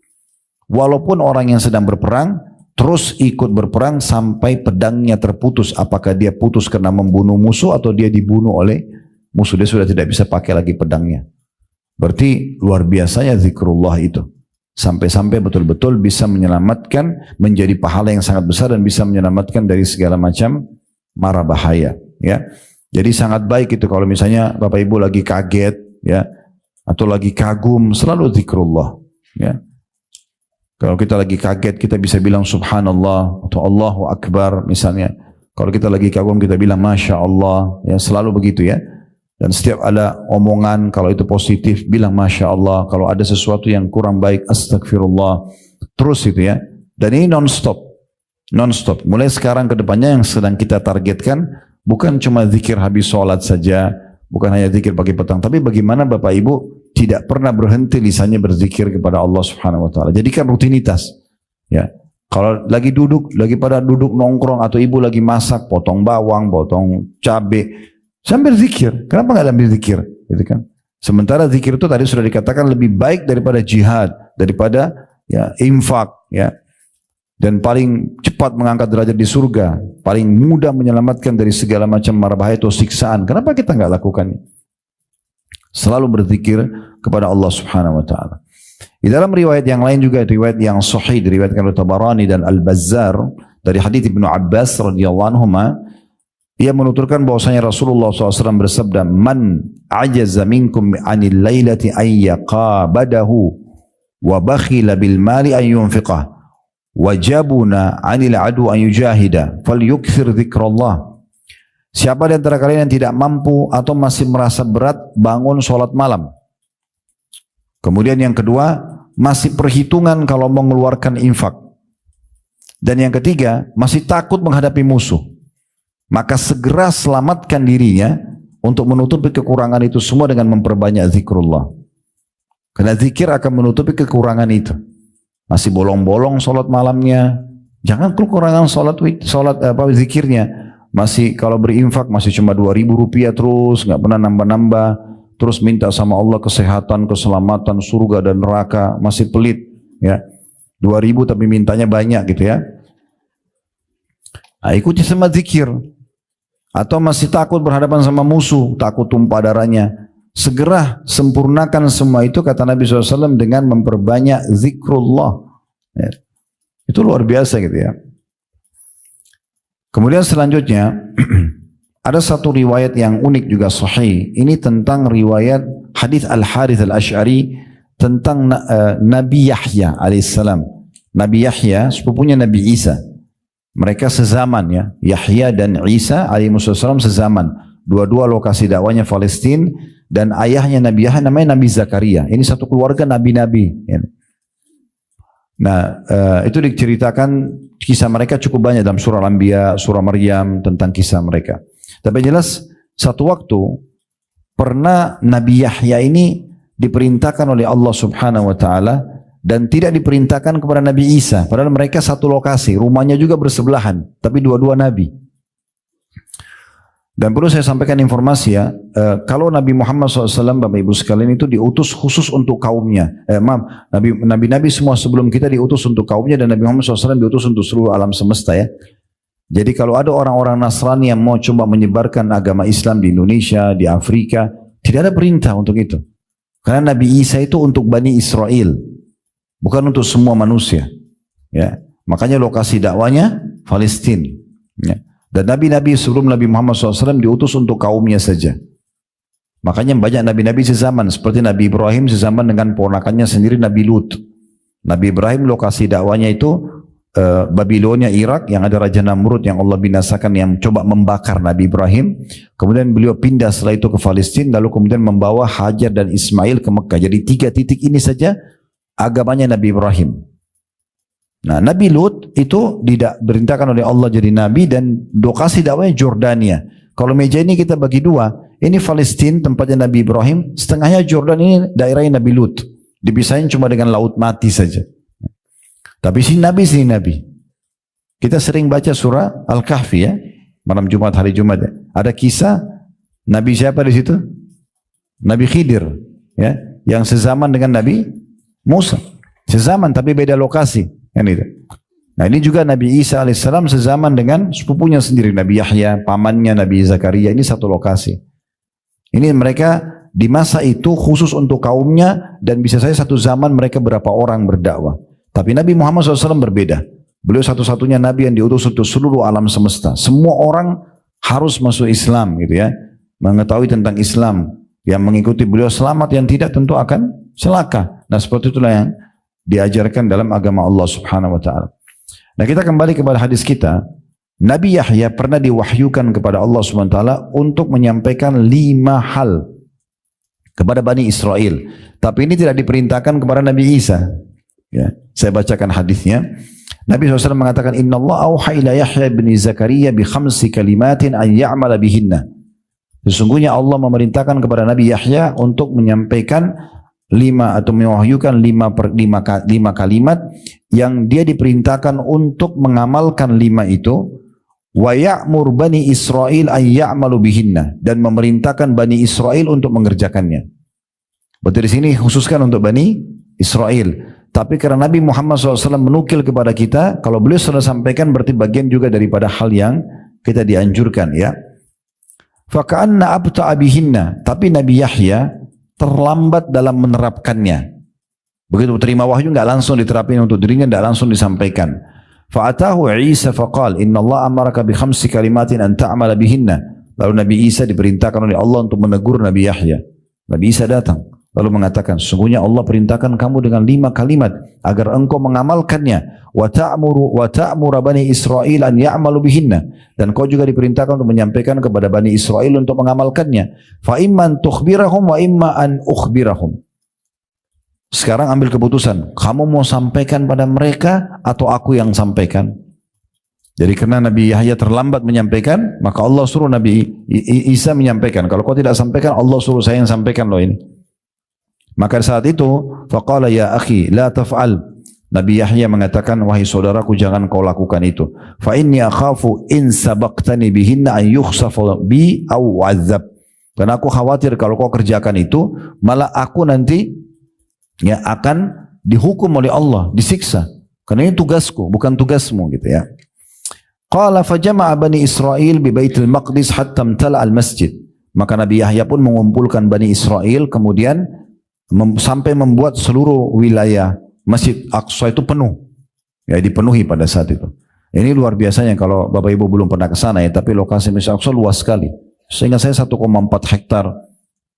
[SPEAKER 1] Walaupun orang yang sedang berperang terus ikut berperang sampai pedangnya terputus, apakah dia putus karena membunuh musuh atau dia dibunuh oleh musuh, dia sudah tidak bisa pakai lagi pedangnya. Berarti luar biasanya zikrullah itu, sampai-sampai betul-betul bisa menyelamatkan, menjadi pahala yang sangat besar dan bisa menyelamatkan dari segala macam mara bahaya ya. Jadi sangat baik itu kalau misalnya Bapak Ibu lagi kaget ya, atau lagi kagum, selalu zikrullah ya. Kalau kita lagi kaget, kita bisa bilang subhanallah atau Allahu Akbar misalnya. Kalau kita lagi kagum, kita bilang Masya Allah, ya selalu begitu ya. Dan setiap ada omongan, kalau itu positif, bilang Masya Allah. Kalau ada sesuatu yang kurang baik, astagfirullah. Terus itu ya. Dan ini non-stop. Non-stop. Mulai sekarang ke depannya yang sedang kita targetkan, bukan cuma zikir habis sholat saja, bukan hanya zikir pagi petang, tapi bagaimana Bapak Ibu tidak pernah berhenti lisannya berzikir kepada Allah Subhanahu wa taala. Jadikan rutinitas. Ya. Kalau lagi pada duduk nongkrong atau ibu lagi masak, potong bawang, potong cabai, sambil zikir. Kenapa enggak ambil zikir? Gitu kan? Sementara zikir itu tadi sudah dikatakan lebih baik daripada jihad, daripada ya infak, ya. Dan paling cepat mengangkat derajat di surga, paling mudah menyelamatkan dari segala macam mara bahaya atau siksaan. Kenapa kita enggak lakukan? Selalu berzikir kepada Allah Subhanahu wa taala. Di dalam riwayat yang lain juga, riwayat yang sahih diriwayatkan oleh Tabarani dan Al-Bazzar dari hadits Ibnu Abbas radhiyallahu anhuma, Ia menuturkan bahwasanya Rasulullah SAW bersabda, "Man ajaza minkum anil lailati ayyaqabadahu wa bakhila bil mali an yunfiqah wa jabuna anil adu an yujahida falyukthir dzikrallah." Siapa di antara kalian yang tidak mampu atau masih merasa berat bangun sholat malam. Kemudian yang kedua, masih perhitungan kalau mau mengeluarkan infak. Dan yang ketiga, masih takut menghadapi musuh. Maka segera selamatkan dirinya untuk menutupi kekurangan itu semua dengan memperbanyak zikrullah. Karena zikir akan menutupi kekurangan itu. Masih bolong-bolong sholat malamnya, jangan kekurangan zikirnya. Masih kalau berinfak masih cuma 2.000 rupiah terus, nggak pernah nambah-nambah. Terus minta sama Allah kesehatan, keselamatan, surga dan neraka, masih pelit. Ya, 2.000 tapi mintanya banyak gitu ya. Nah, ikuti sama zikir. Atau masih takut berhadapan sama musuh, takut tumpah darahnya. Segera sempurnakan semua itu, kata Nabi SAW, dengan memperbanyak zikrullah. Ya. Itu luar biasa gitu ya. Kemudian selanjutnya, ada satu riwayat yang unik juga sahih. Ini tentang riwayat hadis Al-Harith Al-Ash'ari tentang Nabi Yahya alaihissalam. Nabi Yahya sepupunya Nabi Isa. Mereka sezaman ya, Yahya dan Isa alaihissalam sezaman. Dua-dua lokasi dakwanya Palestina, dan ayahnya Nabi Yahya namanya Nabi Zakaria. Ini satu keluarga nabi-nabi. Ya. Nah, itu diceritakan kisah mereka cukup banyak dalam surah Al-Anbiya, surah Maryam tentang kisah mereka. Tapi jelas satu waktu pernah Nabi Yahya ini diperintahkan oleh Allah Subhanahu wa taala dan tidak diperintahkan kepada Nabi Isa, padahal mereka satu lokasi, rumahnya juga bersebelahan, tapi dua-dua nabi. Dan perlu saya sampaikan informasi ya, kalau Nabi Muhammad SAW, Bapak Ibu sekalian, itu diutus khusus untuk kaumnya. Nabi-nabi semua sebelum kita diutus untuk kaumnya, dan Nabi Muhammad SAW diutus untuk seluruh alam semesta ya. Jadi kalau ada orang-orang Nasrani yang mau coba menyebarkan agama Islam di Indonesia, di Afrika, tidak ada perintah untuk itu. Karena Nabi Isa itu untuk Bani Israel, bukan untuk semua manusia. Ya, makanya lokasi dakwanya Palestina. Ya. Dan nabi-nabi sebelum Nabi Muhammad SAW diutus untuk kaumnya saja. Makanya banyak nabi-nabi sezaman, seperti Nabi Ibrahim sezaman dengan ponakannya sendiri Nabi Lut. Nabi Ibrahim lokasi dakwanya itu Babilonia, Irak, yang ada Raja Namrud yang Allah binasakan, yang coba membakar Nabi Ibrahim. Kemudian beliau pindah setelah itu ke Palestina, lalu kemudian membawa Hajar dan Ismail ke Mekah. Jadi 3 titik ini saja agamanya Nabi Ibrahim. Nah, Nabi Lut itu tidak diperintahkan oleh Allah jadi nabi, dan lokasi dakwanya Jordania. Kalau meja ini kita bagi dua, ini Palestina tempatnya Nabi Ibrahim, setengahnya Jordan, ini daerahnya Nabi Lut. Dipisahin cuma dengan laut mati saja. Tapi sini nabi. Kita sering baca surah Al-Kahfi ya, malam Jumat, hari Jumat ya. Ada kisah Nabi siapa di situ? Nabi Khidir ya, yang sezaman dengan Nabi Musa. Sezaman tapi beda lokasi. Kan itu. Nah, ini juga Nabi Isa alaihissalam sezaman dengan sepupunya sendiri Nabi Yahya, pamannya Nabi Zakaria, ini satu lokasi. Ini mereka di masa itu khusus untuk kaumnya, dan bisa saja satu zaman mereka berapa orang berdakwah. Tapi Nabi Muhammad SAW berbeda. Beliau satu-satunya Nabi yang diutus untuk seluruh alam semesta. Semua orang harus masuk Islam gitu ya, mengetahui tentang Islam. Yang mengikuti beliau selamat, yang tidak tentu akan celaka. Nah, seperti itulah yang diajarkan dalam agama Allah Subhanahu wa taala. Nah, kita kembali kepada hadis kita. Nabi Yahya pernah diwahyukan kepada Allah Subhanahu wa taala untuk menyampaikan 5 hal kepada Bani Israel. Tapi ini tidak diperintahkan kepada Nabi Isa. Ya, saya bacakan hadisnya. Nabi SAW mengatakan, Inna Allah auha ila Yahya bin Zakaria bi 5 kalimatin an ya'mala bihinna. Sesungguhnya Allah memerintahkan kepada Nabi Yahya untuk menyampaikan 5 atau mewahyukan 5 kalimat yang dia diperintahkan untuk mengamalkan 5 itu. Wa ya'mur Bani Israel an ya'malu bihinna, dan memerintahkan Bani Israel untuk mengerjakannya. Berarti di sini khususkan untuk Bani Israel. Tapi karena Nabi Muhammad SAW menukil kepada kita, kalau beliau sudah sampaikan berarti bagian juga daripada hal yang kita dianjurkan ya. Faka'anna abta'a bihinna, tapi Nabi Yahya terlambat dalam menerapkannya. Begitu terima wahyu nggak langsung diterapin untuk dirinya, nggak langsung disampaikan. Fa'atahu Isa faqal, Inna Allah amaraka bi khamsi kalimatin an ta'amala bihinna. Lalu Nabi Isa diperintahkan oleh Allah untuk menegur Nabi Yahya. Nabi Isa datang lalu mengatakan, sesungguhnya Allah perintahkan kamu dengan 5 kalimat agar engkau mengamalkannya. Wa ta'muru bani Israil an ya'malu bihinna, dan kau juga diperintahkan untuk menyampaikan kepada Bani Israel untuk mengamalkannya. Fa imman tukhbirahum wa imma an ukhbirahum. Sekarang ambil keputusan, kamu mau sampaikan pada mereka atau aku yang sampaikan? Jadi karena Nabi Yahya terlambat menyampaikan, maka Allah suruh Nabi Isa menyampaikan. Kalau kau tidak sampaikan, Allah suruh saya yang sampaikan loh ini. Maka saat itu, faqala ya akhi la taf'al. Nabi Yahya mengatakan, wahai saudaraku, jangan kau lakukan itu. Fa inni akhafu in sabaqtani bihinna an yukhsafa bi aw u'adzab. Karena aku khawatir kalau kau kerjakan itu, malah aku nanti ya akan dihukum oleh Allah, disiksa. Karena ini tugasku, bukan tugasmu gitu ya. Qala fajama'a Bani Israel bi Baitul Maqdis hatta imtala al-masjid. Maka Nabi Yahya pun mengumpulkan Bani Israel, kemudian sampai membuat seluruh wilayah Masjid Aqsa itu penuh. Ya, dipenuhi pada saat itu. Ini luar biasanya kalau Bapak Ibu belum pernah ke sana ya, tapi lokasi Masjid Aqsa luas sekali. Sehingga saya 1,4 hektar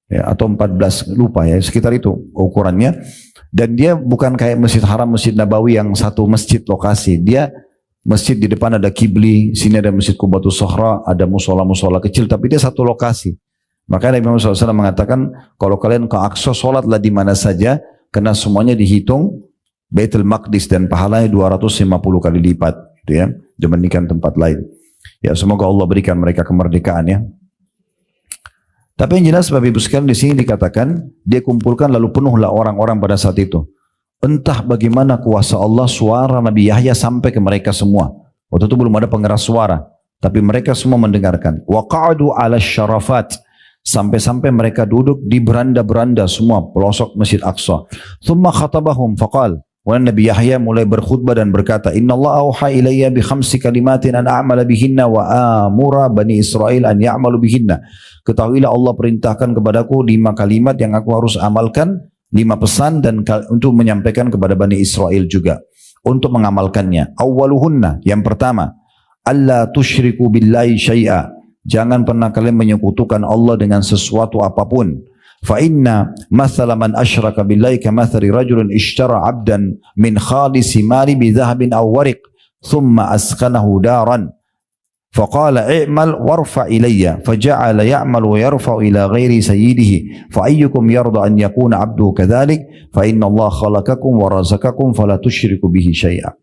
[SPEAKER 1] ya, atau 14 lupa ya, sekitar itu ukurannya. Dan dia bukan kayak Masjid Haram, Masjid Nabawi yang satu masjid lokasi. Dia masjid di depan ada kibli, sini ada Masjid Qubatus Sohra, ada musola-musola kecil, tapi dia satu lokasi. Maka Nabi Muhammad SAW mengatakan, kalau kalian ke Aqsa, sholatlah di mana saja, karena semuanya dihitung Baitul Maqdis dan pahalanya 250 kali lipat, gitu ya, dibandingkan tempat lain. Ya, semoga Allah berikan mereka kemerdekaan ya. Tapi yang jelas Bapak Ibu sekalian, di sini dikatakan dia kumpulkan lalu penuhlah orang-orang pada saat itu. Entah bagaimana kuasa Allah, suara Nabi Yahya sampai ke mereka semua. Waktu itu belum ada pengeras suara, tapi mereka semua mendengarkan. Wa qa'adu 'ala syarafat, sampai-sampai mereka duduk di beranda-beranda semua pelosok Masjid Aqsa. Thumma khatabahum faqal, Nabi Yahya mulai berkhutbah dan berkata, Inna Allah auha ilayya bi khamsi kalimatin an a'mala bihinna wa amura Bani Israel an ya'malu bihinna. Ketahuilah Allah perintahkan kepadaku 5 kalimat yang aku harus amalkan, 5 pesan dan untuk menyampaikan kepada Bani Israel juga untuk mengamalkannya. Awwaluhunna, yang pertama, alla tusyriku billahi syai'a. Jangan pernah kalian menyekutukan Allah dengan sesuatu apapun. Fa inna mathala man asyraka billahi kamathali rajulin ishtara 'abdan min khalisi mali bi dhahabin aw wariq thumma askanahu daran. فقال اعمل وارفع إلي فجعل يعمل ويرفع إلى غير سيده فأيكم يرضى أن يكون عبده كذلك فإن الله خلقكم ورزقكم فلا تشركوا به شيئا.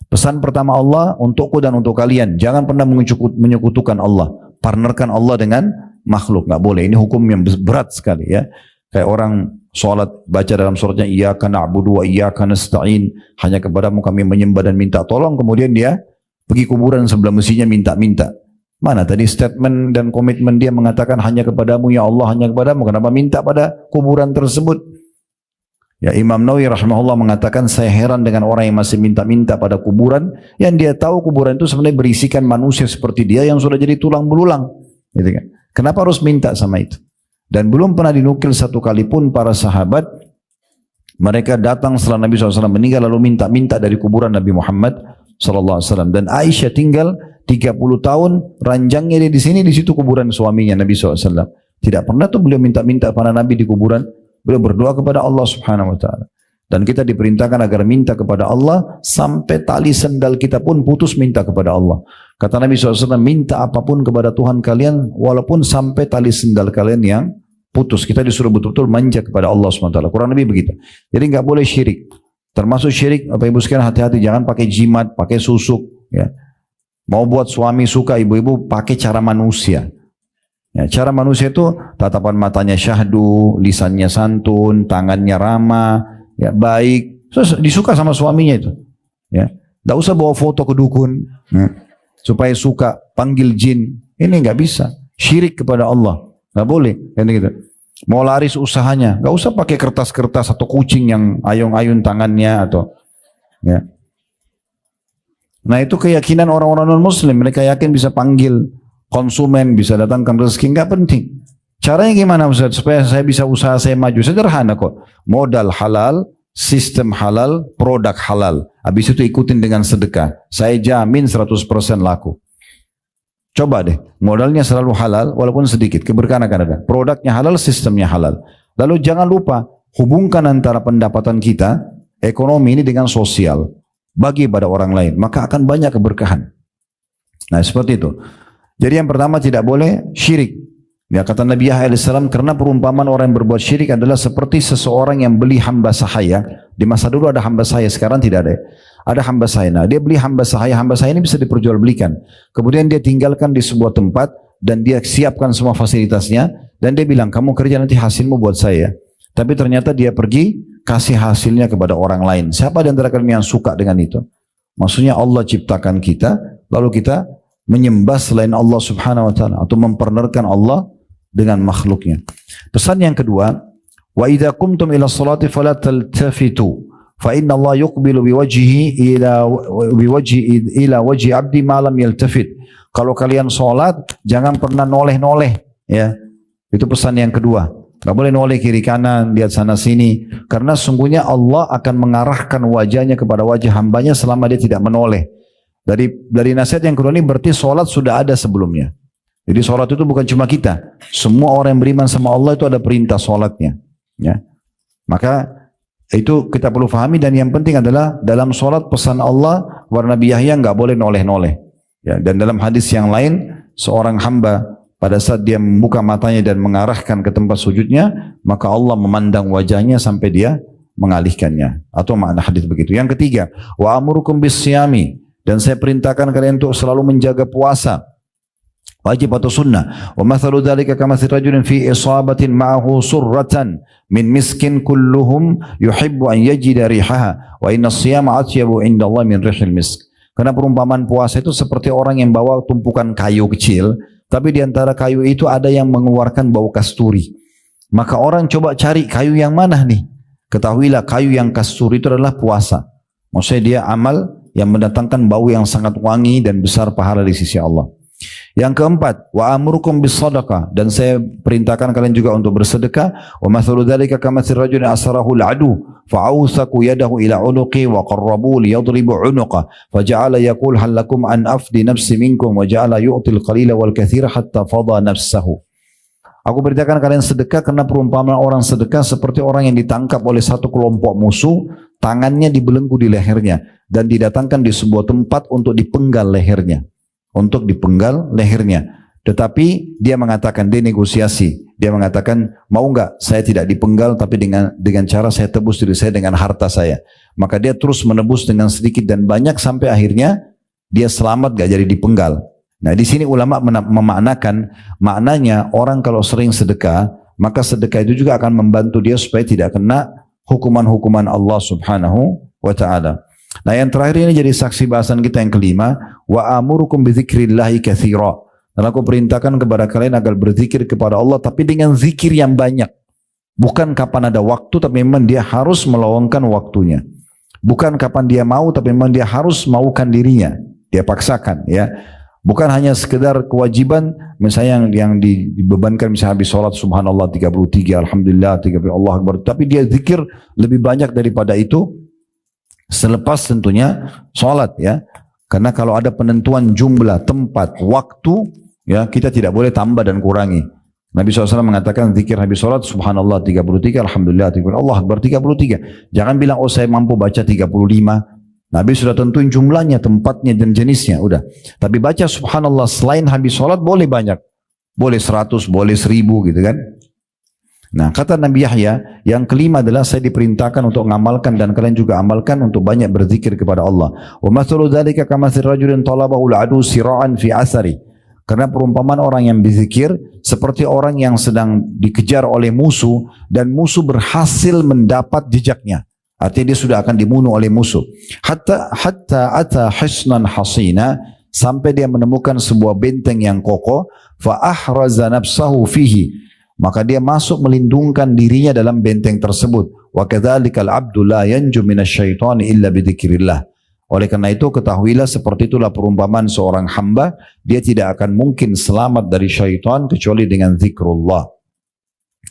[SPEAKER 1] Pesan pertama Allah untukku dan untuk kalian, jangan pernah menyekutukan Allah, partnerkan Allah dengan makhluk, nggak boleh. Ini hukum yang berat sekali ya. Kayak orang sholat baca dalam suratnya iyyaka na'budu wa iyyaka nasta'in, hanya kepadamu kami menyembah dan minta tolong, kemudian dia pergi kuburan sebelah mestinya minta-minta. Mana tadi statement dan komitmen dia mengatakan hanya kepadamu ya Allah, hanya kepadamu, kenapa minta pada kuburan tersebut? Ya, Imam Nawawi rahimahullah mengatakan, saya heran dengan orang yang masih minta-minta pada kuburan, yang dia tahu kuburan itu sebenarnya berisikan manusia seperti dia yang sudah jadi tulang belulang. Gitu kan? Kenapa harus minta sama itu? Dan belum pernah dinukil satu kali pun para sahabat mereka datang setelah Nabi SAW meninggal lalu minta-minta dari kuburan Nabi Muhammad SAW. Dan Aisyah tinggal 30 tahun, ranjangnya dia di sini, di situ kuburan suaminya Nabi SAW. Tidak pernah tuh beliau minta-minta pada Nabi di kuburan. Beliau berdoa kepada Allah Subhanahu Wa Taala. Dan kita diperintahkan agar minta kepada Allah sampai tali sendal kita pun putus minta kepada Allah. Kata Nabi SAW, minta apapun kepada Tuhan kalian walaupun sampai tali sendal kalian yang putus. Kita disuruh betul-betul manja kepada Allah Subhanahu Wa Taala. Kurang lebih begitu. Jadi nggak boleh syirik. Termasuk syirik, Bapak Ibu sekalian hati-hati, jangan pakai jimat, pakai susuk. Ya. Mau buat suami suka, ibu-ibu pakai cara manusia. Ya, cara manusia itu tatapan matanya syahdu, lisannya santun, tangannya ramah, ya baik. So, disuka sama suaminya itu. Ya, tidak usah bawa foto ke dukun, ya, supaya suka, panggil jin. Ini nggak bisa. Syirik kepada Allah, nggak boleh. Kan gitu. Mau laris usahanya, nggak usah pakai kertas-kertas atau kucing yang ayun-ayun tangannya atau, ya. Nah itu keyakinan orang-orang non-Muslim, mereka yakin bisa panggil konsumen, bisa datangkan rezeki, nggak penting. Caranya gimana Ustaz? Supaya saya bisa usaha saya maju, sederhana kok. Modal halal, sistem halal, produk halal. Habis itu ikutin dengan sedekah. Saya jamin 100% laku. Coba deh, modalnya selalu halal walaupun sedikit, keberkahan akan ada. Produknya halal, sistemnya halal. Lalu jangan lupa, hubungkan antara pendapatan kita, ekonomi ini dengan sosial. Bagi pada orang lain, maka akan banyak keberkahan. Nah seperti itu. Jadi yang pertama tidak boleh syirik. Ya kata Nabi Yahya AS, karena perumpamaan orang yang berbuat syirik adalah seperti seseorang yang beli hamba sahaya. Di masa dulu ada hamba sahaya, sekarang tidak ada. Ada hamba sahaya. Nah, dia beli hamba sahaya ini bisa diperjualbelikan. Kemudian dia tinggalkan di sebuah tempat dan dia siapkan semua fasilitasnya dan dia bilang, kamu kerja nanti hasilmu buat saya. Tapi ternyata dia pergi kasih hasilnya kepada orang lain. Siapa di antara kalian yang suka dengan itu? Maksudnya Allah ciptakan kita, lalu kita menyembah selain Allah Subhanahu wa taala atau mempartnerkan Allah dengan makhluknya. Pesan yang kedua, wa idza qumtum ila sholati fala taltafitu fa inna Allah yuqbilu biwajhihi ila wajhi 'abdi ma lam yaltafit. Kalau kalian salat jangan pernah noleh-noleh, ya. Itu pesan yang kedua. Enggak boleh noleh kiri kanan, lihat sana sini, karena sungguhnya Allah akan mengarahkan wajahnya kepada wajah hambanya selama dia tidak menoleh. Dari nasihat yang kedua ini berarti salat sudah ada sebelumnya. Jadi sholat itu bukan cuma kita. Semua orang yang beriman sama Allah itu ada perintah sholatnya. Ya. Maka itu kita perlu fahami dan yang penting adalah dalam sholat pesan Allah kepada Nabi Yahya nggak boleh noleh-noleh. Ya. Dan dalam hadis yang lain seorang hamba pada saat dia membuka matanya dan mengarahkan ke tempat sujudnya maka Allah memandang wajahnya sampai dia mengalihkannya. Atau makna hadis begitu. Yang ketiga, wa amurukum bisyami, dan saya perintahkan kalian untuk selalu menjaga puasa. Wajib atau sunnah. Wa mathalu dzalika kamathali rajulin fi isabatin ma'ahu surratan min miskin kulluhum yuhibbu an yajida rihaha wa inna as-siyama atyabu inda Allah min rihil misk. Karena perumpamaan puasa itu seperti orang yang bawa tumpukan kayu kecil, tapi di antara kayu itu ada yang mengeluarkan bau kasturi. Maka orang coba cari kayu yang mana nih? Ketahuilah kayu yang kasturi itu adalah puasa. Maksudnya dia amal yang mendatangkan bau yang sangat wangi dan besar pahala di sisi Allah. Yang keempat, wa amurukum bis sadaqah, dan saya perintahkan kalian juga untuk bersedekah. Wa mathalu dzalika kamathali rajulin asarahu al-adu fa'awsaku yadahu ila unuqi wa qarrabu liyadribu unuqa faja'ala yaqul hal lakum an afdi nafsi minkum wa ja'ala yu'til qalila wal katsira hatta fadha nafsahu. Aku perintahkan kalian sedekah karena perumpamaan orang sedekah seperti orang yang ditangkap oleh satu kelompok musuh, tangannya dibelenggu di lehernya dan didatangkan di sebuah tempat untuk dipenggal lehernya. Tetapi dia mengatakan, dia negosiasi, dia mengatakan, mau enggak saya tidak dipenggal tapi dengan cara saya tebus diri saya dengan harta saya. Maka dia terus menebus dengan sedikit dan banyak sampai akhirnya dia selamat gak jadi dipenggal. Nah di sini ulama memaknakan, maknanya orang kalau sering sedekah, maka sedekah itu juga akan membantu dia supaya tidak kena hukuman-hukuman Allah Subhanahu wa ta'ala. Nah yang terakhir ini jadi saksi bahasan kita yang kelima, wa amurukum bizikrillahi katsira. Dan aku perintahkan kepada kalian agar berzikir kepada Allah tapi dengan zikir yang banyak. Bukan kapan ada waktu tapi memang dia harus meluangkan waktunya. Bukan kapan dia mau tapi memang dia harus maukan dirinya. Dia paksakan ya. Bukan hanya sekedar kewajiban misalnya yang dibebankan misalnya habis sholat subhanallah 33, alhamdulillah 33, Allah Akbar. Tapi dia zikir lebih banyak daripada itu. Selepas tentunya sholat ya, karena kalau ada penentuan jumlah, tempat, waktu ya kita tidak boleh tambah dan kurangi. Nabi SAW mengatakan zikir habis sholat subhanallah 33, alhamdulillah 33, Allah Akbar 33. Jangan bilang oh saya mampu baca 35. Nabi sudah tentuin jumlahnya, tempatnya dan jenisnya udah. Tapi baca subhanallah selain habis sholat boleh banyak, boleh 100, boleh 1000 gitu kan. Nah kata Nabi Yahya, yang kelima adalah saya diperintahkan untuk mengamalkan dan kalian juga amalkan untuk banyak berzikir kepada Allah. Wa mathalu dzalika kamathali rajulin talabahu al-adu sira'an fi asari. Karena perumpamaan orang yang berzikir seperti orang yang sedang dikejar oleh musuh dan musuh berhasil mendapat jejaknya. Artinya dia sudah akan dibunuh oleh musuh. Hatta ata hisnan hasina, sampai dia menemukan sebuah benteng yang kokoh. Fa ahraza nafsahu fihi. Maka dia masuk melindungkan dirinya dalam benteng tersebut. Wa kadzalikal abdu la yanju minasyaitani illa bidzikrillah. Oleh karena itu ketahuilah seperti itulah perumpamaan seorang hamba, dia tidak akan mungkin selamat dari syaitan kecuali dengan zikrullah.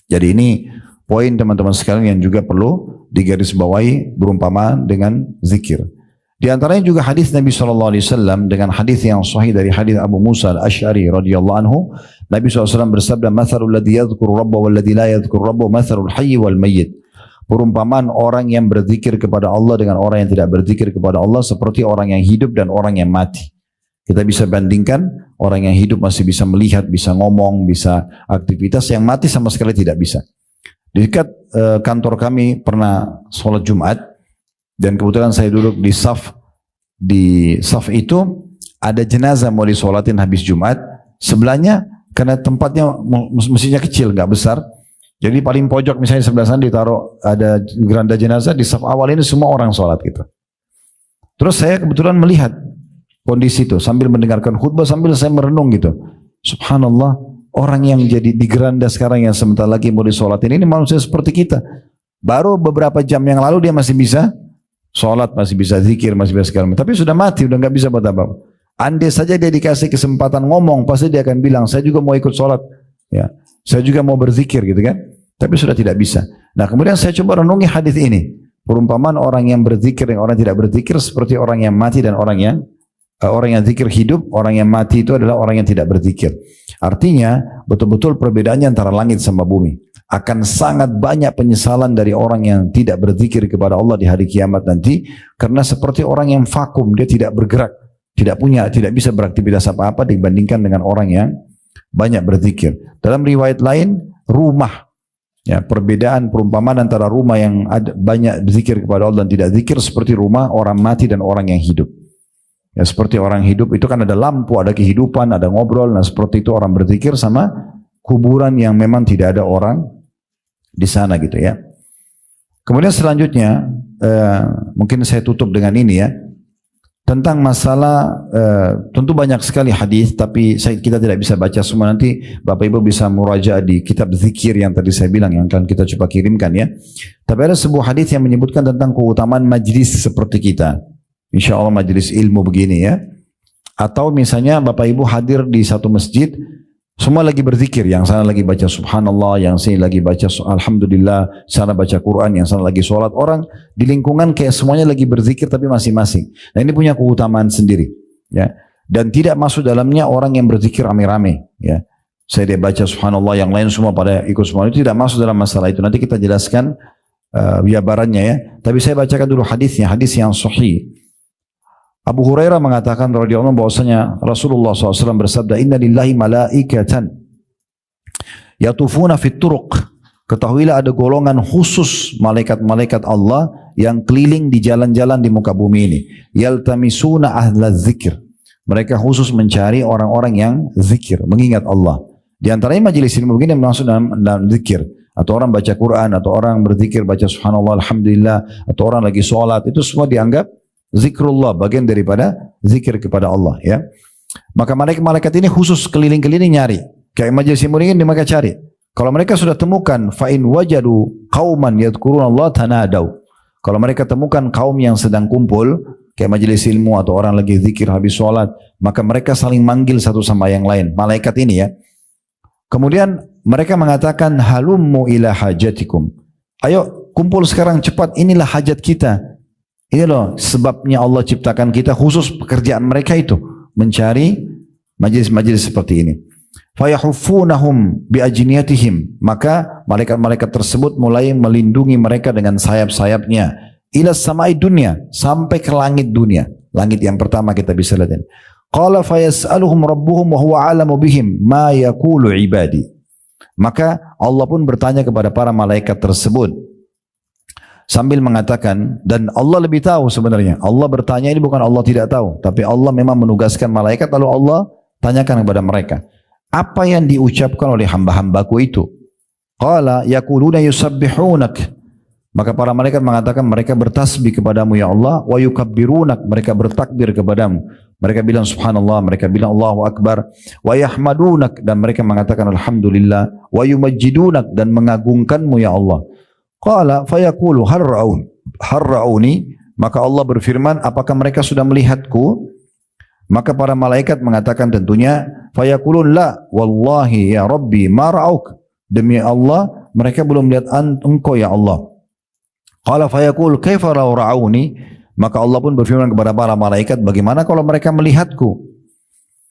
[SPEAKER 1] Jadi ini poin teman-teman sekalian yang juga perlu digarisbawahi berumpamaan dengan zikir. Di antaranya juga hadis Nabi SAW dengan hadis yang sahih dari hadis Abu Musa al-Ash'ari radhiyallahu anhu. Nabi SAW bersabda, "Mathalul ladzi yadhkuru rabbahu wal ladzi la yadhkuru rabbahu mathalul hayy wal mayyit." Perumpamaan orang yang berzikir kepada Allah dengan orang yang tidak berzikir kepada Allah seperti orang yang hidup dan orang yang mati. Kita bisa bandingkan, orang yang hidup masih bisa melihat, bisa ngomong, bisa aktivitas, yang mati sama sekali tidak bisa. Di dekat kantor kami pernah sholat Jumat, dan kebetulan saya duduk di saf itu ada jenazah mau disolatin habis Jumat. Sebelahnya karena tempatnya mestinya kecil, nggak besar. Jadi paling pojok misalnya sebelah sana ditaruh ada geranda jenazah, di saf awal ini semua orang sholat gitu. Terus saya kebetulan melihat kondisi itu sambil mendengarkan khutbah, sambil saya merenung gitu. Subhanallah, orang yang jadi di geranda sekarang yang sebentar lagi mau disolatin ini manusia seperti kita. Baru beberapa jam yang lalu dia masih bisa sholat, masih bisa zikir, masih bisa segala macam. Tapi sudah mati, udah nggak bisa buat apa-apa. Andai saja dia dikasih kesempatan ngomong, pasti dia akan bilang, saya juga mau ikut sholat, ya, saya juga mau berzikir gitu kan. Tapi sudah tidak bisa. Nah kemudian saya coba renungi hadis ini. Perumpamaan orang yang berzikir dan orang yang tidak berzikir seperti orang yang mati dan orang yang zikir hidup. Orang yang mati itu adalah orang yang tidak berzikir. Artinya betul-betul perbedaannya antara langit sama bumi. Akan sangat banyak penyesalan dari orang yang tidak berzikir kepada Allah di hari kiamat nanti, karena seperti orang yang vakum, dia tidak bergerak, tidak bisa beraktivitas apa-apa dibandingkan dengan orang yang banyak berzikir. Dalam riwayat lain, rumah, ya, perbedaan perumpamaan antara rumah yang banyak berzikir kepada Allah dan tidak zikir seperti rumah orang mati dan orang yang hidup. Ya, seperti orang hidup itu kan ada lampu, ada kehidupan, ada ngobrol. Nah seperti itu orang berzikir sama kuburan yang memang tidak ada orang di sana gitu ya. Kemudian selanjutnya mungkin saya tutup dengan ini ya, tentang masalah tentu banyak sekali hadis, tapi kita tidak bisa baca semua. Nanti Bapak Ibu bisa murajaah di kitab zikir yang tadi saya bilang, yang akan kita coba kirimkan ya. Tapi ada sebuah hadis yang menyebutkan tentang keutamaan majlis seperti kita, insya Allah majlis ilmu begini ya. Atau misalnya Bapak Ibu hadir di satu masjid, semua lagi berzikir, yang sana lagi baca subhanallah, yang sini lagi baca alhamdulillah, sana baca Quran, yang sana lagi sholat. Orang di lingkungan kayak semuanya lagi berzikir tapi masing-masing. Nah ini punya keutamaan sendiri ya. Dan tidak masuk dalamnya orang yang berzikir rame-rame ya. Saya dia baca subhanallah, yang lain semua pada ikut semua, itu tidak masuk dalam masalah itu. Nanti kita jelaskan jabarannya ya. Tapi saya bacakan dulu hadisnya, hadis yang sahih. Abu Hurairah mengatakan radhiyallahu anhu bahwasanya Rasulullah SAW bersabda, "Inna lillahi malaikatan yatufuna fit turuq." Ketahuilah ada golongan khusus malaikat-malaikat Allah yang keliling di jalan-jalan di muka bumi ini. Yaltamisuna ahla dzikr. Mereka khusus mencari orang-orang yang zikir, mengingat Allah. Di antaranya majelis ilmu begini masuk dalam zikir. Atau orang baca Quran, atau orang berzikir, baca subhanallah, alhamdulillah, atau orang lagi sholat, itu semua dianggap zikrullah, bagian daripada zikir kepada Allah ya. Maka malaikat ini khusus keliling-keliling nyari. Kayak majelis ilmu ini mereka cari. Kalau mereka sudah temukan, fa in wajadu qauman yadhkurunallaha tanadau. Kalau mereka temukan kaum yang sedang kumpul, kayak majelis ilmu atau orang lagi zikir habis sholat, maka mereka saling manggil satu sama yang lain. Malaikat ini ya. Kemudian mereka mengatakan, halummu ila hajatikum. Ayo kumpul sekarang cepat, inilah hajat kita. Ini loh sebabnya Allah ciptakan kita, khusus pekerjaan mereka itu mencari majelis-majelis seperti ini. Fayahuffunahum biajniyatihim, maka malaikat-malaikat tersebut mulai melindungi mereka dengan sayap-sayapnya ila samai dunia, sampai ke langit dunia. Langit yang pertama kita bisa lihat. Qala fayas'aluhum rabbuhum wa huwa a'lamu bihim ma yaqulu ibadi. Maka Allah pun bertanya kepada para malaikat tersebut sambil mengatakan, dan Allah lebih tahu sebenarnya. Allah bertanya ini bukan Allah tidak tahu, tapi Allah memang menugaskan malaikat, lalu Allah tanyakan kepada mereka, apa yang diucapkan oleh hamba-hambaku itu? Qala yaquluna yusabbihunak. Maka para malaikat mengatakan mereka bertasbih kepadamu ya Allah, wa yukabbirunak, mereka bertakbir kepadamu. Mereka bilang subhanallah, mereka bilang Allahu akbar, wa yahmadunak, dan mereka mengatakan alhamdulillah, wa yumajjidunak, dan mengagungkanmu ya Allah. Qala fayaqulu hal ra'uni, maka Allah berfirman, apakah mereka sudah melihatku? Maka para malaikat mengatakan tentunya, fayaqulun la wallahi ya rabbi ma ra'auk, demi Allah mereka belum melihat engkau ya Allah. Qala fayaqul kaifa law ra'auni, maka Allah pun berfirman kepada para malaikat, bagaimana kalau mereka melihatku?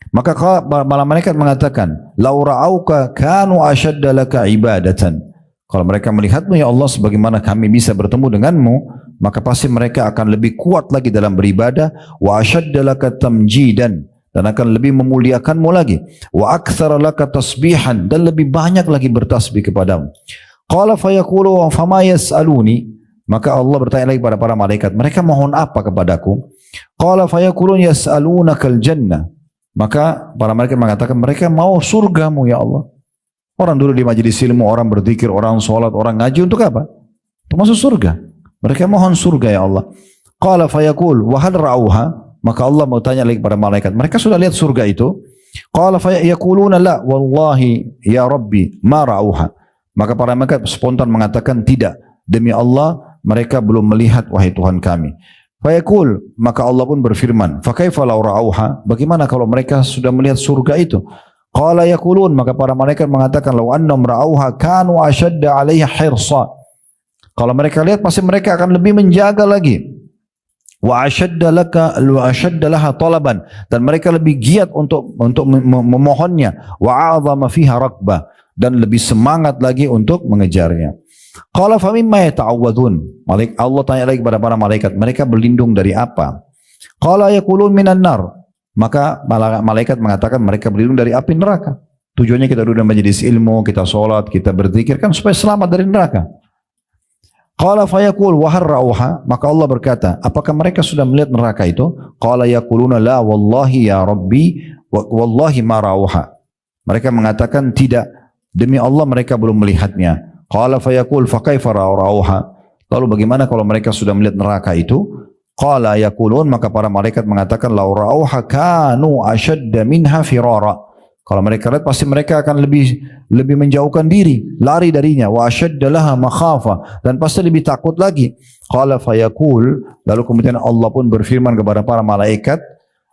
[SPEAKER 1] Maka para malaikat mengatakan, law ra'auka kanu ashadda laka ibadatan. Kalau mereka melihatmu ya Allah sebagaimana kami bisa bertemu denganmu, maka pasti mereka akan lebih kuat lagi dalam beribadah, wa ashadda laka tamjidan, dan akan lebih memuliakanmu lagi, wa aktsara laka tasbihan, dan lebih banyak lagi bertasbih kepadamu. Qala fayaqulu fama yas'aluni, maka Allah bertanya lagi kepada para malaikat, mereka mohon apa kepadaku? Qala fayaqulun yas'alunakal jannah, maka para malaikat mengatakan mereka mau surgamu ya Allah. Orang dulu di majelis ilmu, orang berzikir, orang sholat, orang ngaji untuk apa? Untuk masuk surga. Mereka mohon surga ya Allah. Qala fayaqul wa hal ra'auha, maka Allah mau tanya lagi kepada malaikat, mereka sudah lihat surga itu? Qala fayaquluna la wallahi ya Rabbi ma ra'auha, maka para malaikat spontan mengatakan tidak, demi Allah mereka belum melihat wahai Tuhan kami. Fayaqul, maka Allah pun berfirman, fa kaifa law ra'auha, bagaimana kalau mereka sudah melihat surga itu? Qala yaqulun, maka para malaikat mengatakan, law annahum ra'auha kanu ashadda 'alaiha hirsa, kalau mereka lihat pasti mereka akan lebih menjaga lagi. Wa ashadda laha talaban, dan mereka lebih giat untuk memohonnya. Wa a'zama fiha raqbah, dan lebih semangat lagi untuk mengejarnya. Qala fa mimma yata'awwadun, Allah tanya lagi kepada para malaikat, mereka berlindung dari apa? Qala yaqulun minan nar, maka malaikat mengatakan mereka berlindung dari api neraka. Tujuannya kita duduk dalam majelis ilmu, kita sholat, kita berzikir kan supaya selamat dari neraka. Qala fayaqul wa hal ra'auha, maka Allah berkata, apakah mereka sudah melihat neraka itu? Qala yaquluna la wallahi ya Rabbi wallahi ma ra'auha, mereka mengatakan tidak, demi Allah mereka belum melihatnya. Qala fayaqul fa kaifa ra'auha, lalu bagaimana kalau mereka sudah melihat neraka itu? Qala yaqulun, maka para malaikat mengatakan, law ra'auha kanu ashadda minha firara, kalau mereka lihat pasti mereka akan lebih menjauhkan diri, lari darinya. Wa ashadda laha makhafa, dan pasti lebih takut lagi. Qala fayaqul, lalu kemudian Allah pun berfirman kepada para malaikat,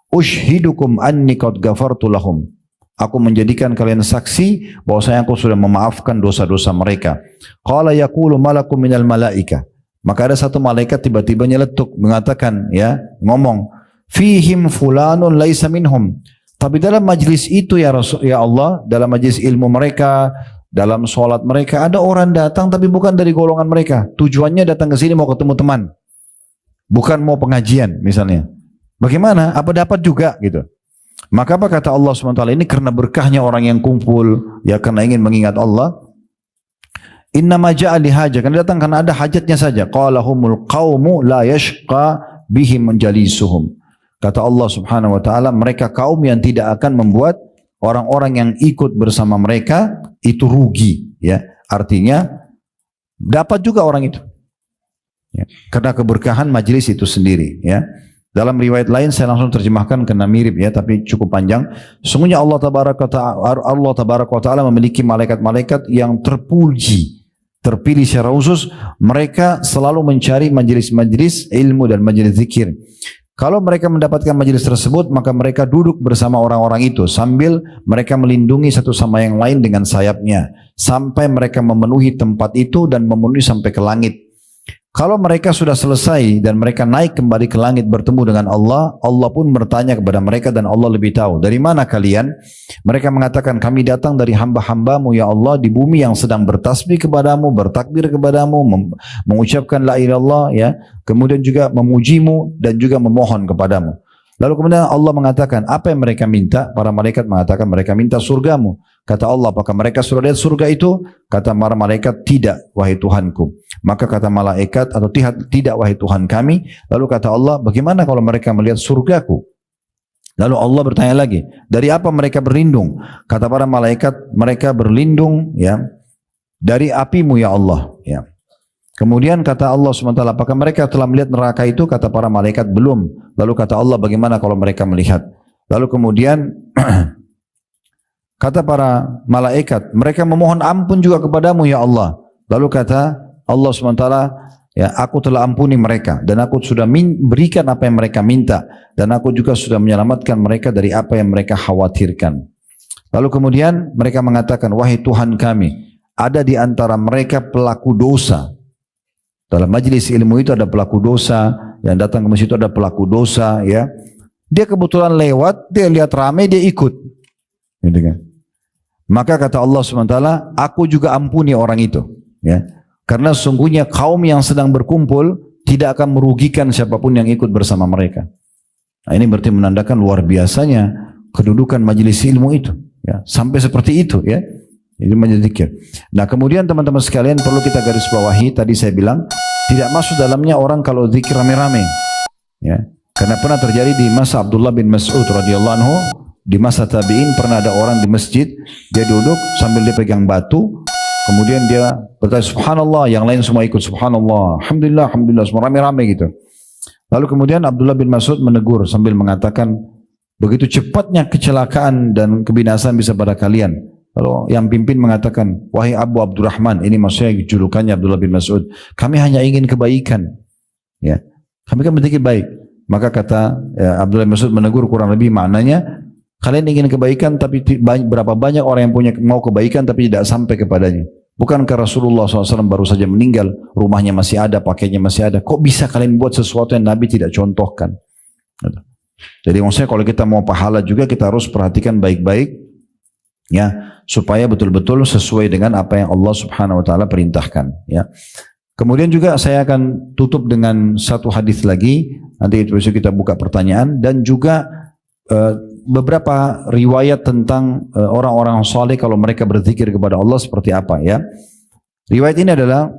[SPEAKER 1] ushhidukum anni qad ghafartu lahum, aku menjadikan kalian saksi bahwasanya aku sudah memaafkan dosa-dosa mereka. Qala yaqulu malakum minal malaika, maka ada satu malaikat tiba-tiba nyeletuk mengatakan, ya, ngomong, fihim fulanun laisa minhum, tapi dalam majlis itu ya Rasul, ya Allah, dalam majlis ilmu mereka, dalam sholat mereka, ada orang datang tapi bukan dari golongan mereka. Tujuannya datang ke sini mau ketemu teman, bukan mau pengajian misalnya. Bagaimana? Apa dapat juga gitu? Maka apa kata Allah SWT, ini karena berkahnya orang yang kumpul, ya karena ingin mengingat Allah. Innama ja'a lihaja, karena datang karena ada hajatnya saja. Qala humul qawmu la yashqa bihim menjalisuhum. Kata Allah Subhanahu wa taala, mereka kaum yang tidak akan membuat orang-orang yang ikut bersama mereka itu rugi, ya. Artinya dapat juga orang itu. Ya, karena keberkahan majlis itu sendiri, ya. Dalam riwayat lain saya langsung terjemahkan karena mirip ya, tapi cukup panjang. Sesungguhnya Allah Tabaraka wa taala memiliki malaikat-malaikat yang terpuji, terpilih secara khusus. Mereka selalu mencari majelis-majelis ilmu dan majelis zikir. Kalau mereka mendapatkan majelis tersebut, maka mereka duduk bersama orang-orang itu sambil mereka melindungi satu sama yang lain dengan sayapnya sampai mereka memenuhi tempat itu dan memenuhi sampai ke langit. Kalau mereka sudah selesai dan mereka naik kembali ke langit bertemu dengan Allah, Allah pun bertanya kepada mereka dan Allah lebih tahu. Dari mana kalian? Mereka mengatakan, kami datang dari hamba-hambamu ya Allah di bumi yang sedang bertasbih kepadamu, bertakbir kepadamu, mengucapkan la ilaha illallah, ya, kemudian juga memujimu dan juga memohon kepadamu. Lalu kemudian Allah mengatakan, apa yang mereka minta? Para malaikat mengatakan, mereka minta surgamu. Kata Allah, apakah mereka sudah lihat surga itu? Kata para malaikat, tidak wahai Tuhanku. Maka kata malaikat, atau tidak wahai Tuhan kami. Lalu kata Allah, bagaimana kalau mereka melihat surgaku? Lalu Allah bertanya lagi, dari apa mereka berlindung? Kata para malaikat, mereka berlindung, ya, dari apimu ya Allah, ya. Kemudian kata Allah SWT, apakah mereka telah melihat neraka itu? Kata para malaikat, belum. Lalu kata Allah, bagaimana kalau mereka melihat? Lalu kemudian kata para malaikat, mereka memohon ampun juga kepadamu ya Allah. Lalu kata Allah SWT, ya, aku telah ampuni mereka dan aku sudah berikan apa yang mereka minta dan aku juga sudah menyelamatkan mereka dari apa yang mereka khawatirkan. Lalu kemudian mereka mengatakan, wahai Tuhan kami, ada di antara mereka pelaku dosa. Dalam majelis ilmu itu ada pelaku dosa, yang datang ke masjid itu ada pelaku dosa, ya. Dia kebetulan lewat, dia lihat ramai, dia ikut. Gitu kan. Maka kata Allah SWT, aku juga ampuni orang itu, ya. Karena sungguhnya kaum yang sedang berkumpul tidak akan merugikan siapapun yang ikut bersama mereka. Nah, ini berarti menandakan luar biasanya kedudukan majelis ilmu itu, ya. Sampai seperti itu, ya. Itu majelis zikir. Nah, kemudian teman-teman sekalian perlu kita garis bawahi, tadi saya bilang tidak masuk dalamnya orang kalau zikir rame-rame, ya. Karena pernah terjadi di masa Abdullah bin Mas'ud radhiyallahu anhu, di masa tabi'in pernah ada orang di masjid, dia duduk sambil dia pegang batu, kemudian dia berkata subhanallah, yang lain semua ikut subhanallah, alhamdulillah, alhamdulillah, semua rame-rame gitu. Lalu kemudian Abdullah bin Mas'ud menegur sambil mengatakan, begitu cepatnya kecelakaan dan kebinasaan bisa pada kalian. Lalu yang pimpin mengatakan, wahai Abu Abdurrahman, ini maksudnya julukannya Abdullah bin Mas'ud, kami hanya ingin kebaikan, ya. Kami kan berpikir baik. Maka kata Abdullah bin Mas'ud menegur kurang lebih maknanya, kalian ingin kebaikan tapi berapa banyak orang yang mau kebaikan tapi tidak sampai kepadanya. Bukankah Rasulullah SAW baru saja meninggal, rumahnya masih ada, pakainya masih ada, kok bisa kalian buat sesuatu yang Nabi tidak contohkan? Jadi maksudnya kalau kita mau pahala juga kita harus perhatikan baik-baik, ya, supaya betul-betul sesuai dengan apa yang Allah Subhanahu wa taala perintahkan, ya. Kemudian juga saya akan tutup dengan satu hadis lagi, nanti besok kita buka pertanyaan, dan juga beberapa riwayat tentang orang-orang saleh kalau mereka berzikir kepada Allah seperti apa, ya. Riwayat ini adalah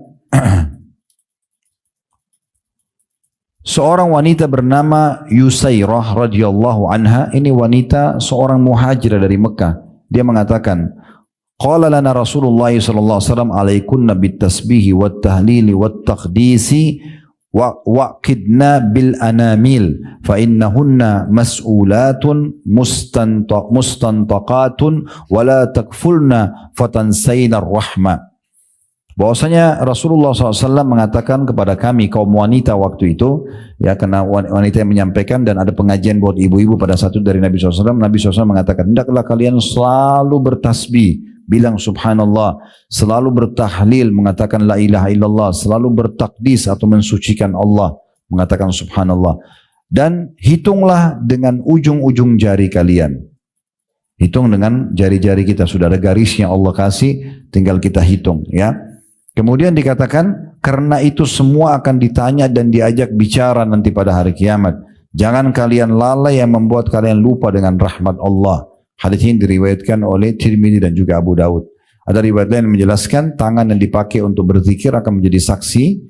[SPEAKER 1] seorang wanita bernama Yusairah radhiyallahu anha. Ini wanita seorang muhajirah dari Mekah. Dia mengatakan, qala lana Rasulullah sallallahu alaihi wasallam alaikunna bitasbihi wat tahlili wat taqdisi waqidna bil anamil fa innahunna mas'ulatun mustantaqatun wa la takfulna fatansayna ar-rahma. Bahwasanya Rasulullah SAW mengatakan kepada kami kaum wanita waktu itu, ya, karena wanita yang menyampaikan dan ada pengajian buat ibu-ibu pada satu dari Nabi SAW. Nabi SAW mengatakan, hendaklah kalian selalu bertasbih, bilang subhanallah, selalu bertahlil, mengatakan la ilaha illallah, selalu bertakdis atau mensucikan Allah, mengatakan subhanallah, dan hitunglah dengan ujung-ujung jari kalian. Hitung dengan jari-jari kita, sudah ada garisnya Allah kasih, tinggal kita hitung, ya. Kemudian dikatakan, karena itu semua akan ditanya dan diajak bicara nanti pada hari kiamat. Jangan kalian lalai yang membuat kalian lupa dengan rahmat Allah. Hadis ini diriwayatkan oleh Tirmidzi dan juga Abu Daud. Ada riwayat lain yang menjelaskan tangan yang dipakai untuk berzikir akan menjadi saksi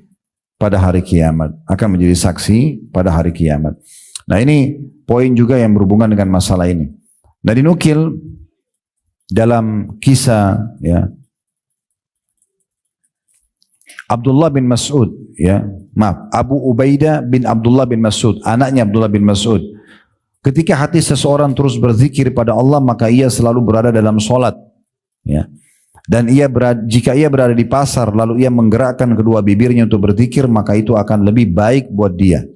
[SPEAKER 1] pada hari kiamat. Akan menjadi saksi pada hari kiamat. Nah, ini poin juga yang berhubungan dengan masalah ini. Nah, dinukil dalam kisah, ya, Abdullah bin Mas'ud, ya, maaf, Abu Ubaidah bin Abdullah bin Mas'ud, anaknya Abdullah bin Mas'ud. Ketika hati seseorang terus berzikir pada Allah, maka ia selalu berada dalam solat, ya. Dan jika ia berada di pasar, lalu ia menggerakkan kedua bibirnya untuk berzikir, maka itu akan lebih baik buat dia.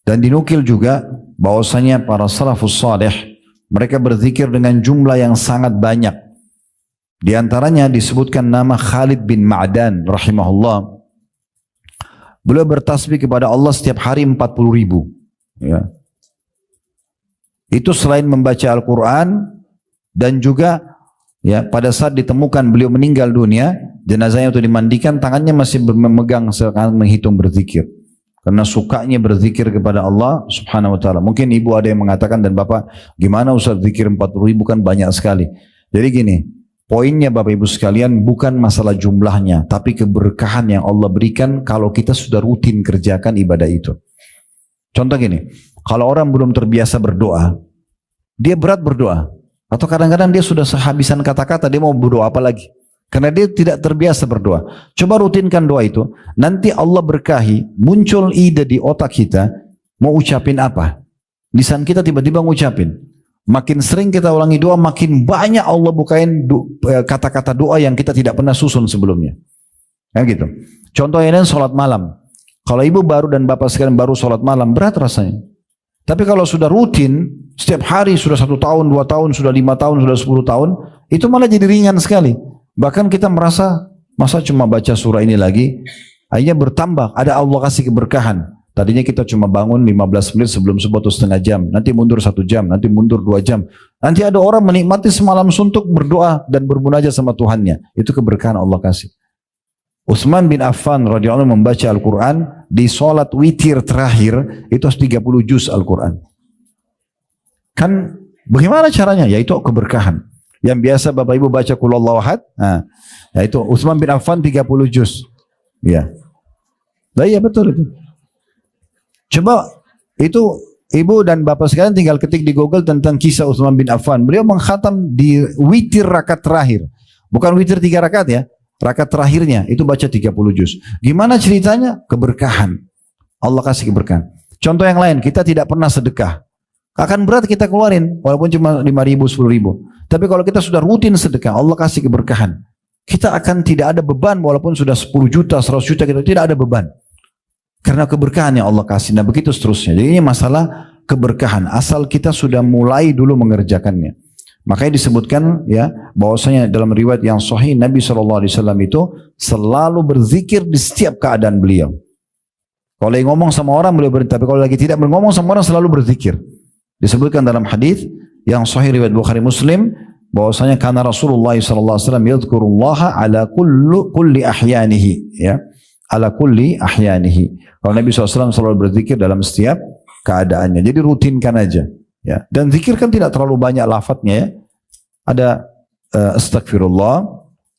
[SPEAKER 1] Dan dinukil juga bahwasanya para salafus saleh, mereka berzikir dengan jumlah yang sangat banyak. Di antaranya disebutkan nama Khalid bin Ma'dan rahimahullah. Beliau bertasbih kepada Allah setiap hari 40.000. Ya. Itu selain membaca Al-Quran, dan juga, ya, pada saat ditemukan beliau meninggal dunia, jenazahnya untuk dimandikan, tangannya masih memegang seakan menghitung berzikir. Karena sukanya berzikir kepada Allah Subhanahu wa taala. Mungkin ibu ada yang mengatakan, dan bapak, gimana Ustaz zikir 40.000 kan banyak sekali. Jadi gini, poinnya Bapak Ibu sekalian bukan masalah jumlahnya, tapi keberkahan yang Allah berikan kalau kita sudah rutin kerjakan ibadah itu. Contoh gini, kalau orang belum terbiasa berdoa, dia berat berdoa. Atau kadang-kadang dia sudah sehabisan kata-kata, dia mau berdoa apa lagi? Karena dia tidak terbiasa berdoa. Coba rutinkan doa itu, nanti Allah berkahi, muncul ide di otak kita, mau ucapin apa? Lisan kita tiba-tiba ngucapin. Makin sering kita ulangi doa, makin banyak Allah bukain kata-kata doa yang kita tidak pernah susun sebelumnya. Ya gitu. Contohnya ini sholat malam. Kalau ibu baru dan bapak sekalian baru sholat malam, berat rasanya. Tapi kalau sudah rutin, setiap hari sudah 1 tahun, 2 tahun, sudah 5 tahun, sudah 10 tahun, itu malah jadi ringan sekali. Bahkan kita merasa, masa cuma baca surah ini lagi, akhirnya bertambah, ada Allah kasih keberkahan. Tadinya kita cuma bangun 15 menit sebelum subuh atau setengah jam, nanti mundur 1 jam, nanti mundur 2 jam. Nanti ada orang menikmati semalam suntuk berdoa dan bermunajat sama Tuhannya. Itu keberkahan Allah kasih. Utsman bin Affan radhiyallahu anhu membaca Al-Quran di sholat witir terakhir, itu harus 30 juz Al-Quran. Kan bagaimana caranya? Yaitu keberkahan. Yang biasa Bapak Ibu baca Qul Huwallahu Ahad, yaitu Utsman bin Affan 30 juz. Ya. Nah, iya betul itu. Coba itu Ibu dan Bapak sekalian tinggal ketik di Google tentang kisah Utsman bin Affan. Beliau mengkhatam di witir rakaat terakhir. Bukan witir 3 rakaat ya. Rakaat terakhirnya itu baca 30 juz. Gimana ceritanya? Keberkahan. Allah kasih keberkahan. Contoh yang lain, kita tidak pernah sedekah. Akan berat kita keluarin, walaupun cuma 5.000, 10.000. Tapi kalau kita sudah rutin sedekah, Allah kasih keberkahan. Kita akan tidak ada beban, walaupun sudah 10 juta, 100 juta, kita tidak ada beban. Karena keberkahan yang Allah kasih. Nah begitu seterusnya. Jadi ini masalah keberkahan. Asal kita sudah mulai dulu mengerjakannya. Makanya disebutkan ya bahwasanya dalam riwayat yang sahih Nabi SAW itu selalu berzikir di setiap keadaan beliau. Kalau lagi ngomong sama orang beliau berhenti, tapi kalau lagi tidak ngomong sama orang selalu berzikir. Disebutkan dalam hadis yang sahih riwayat Bukhari Muslim bahwasanya karena Rasulullah SAW yadhkurullaha ala kulli ahyanihi, ya, ala kulli ahyanihi. Kalau Nabi SAW selalu berzikir dalam setiap keadaannya. Jadi rutinkan aja. Ya. Dan zikir kan tidak terlalu banyak lafadznya ya. Ada astagfirullah,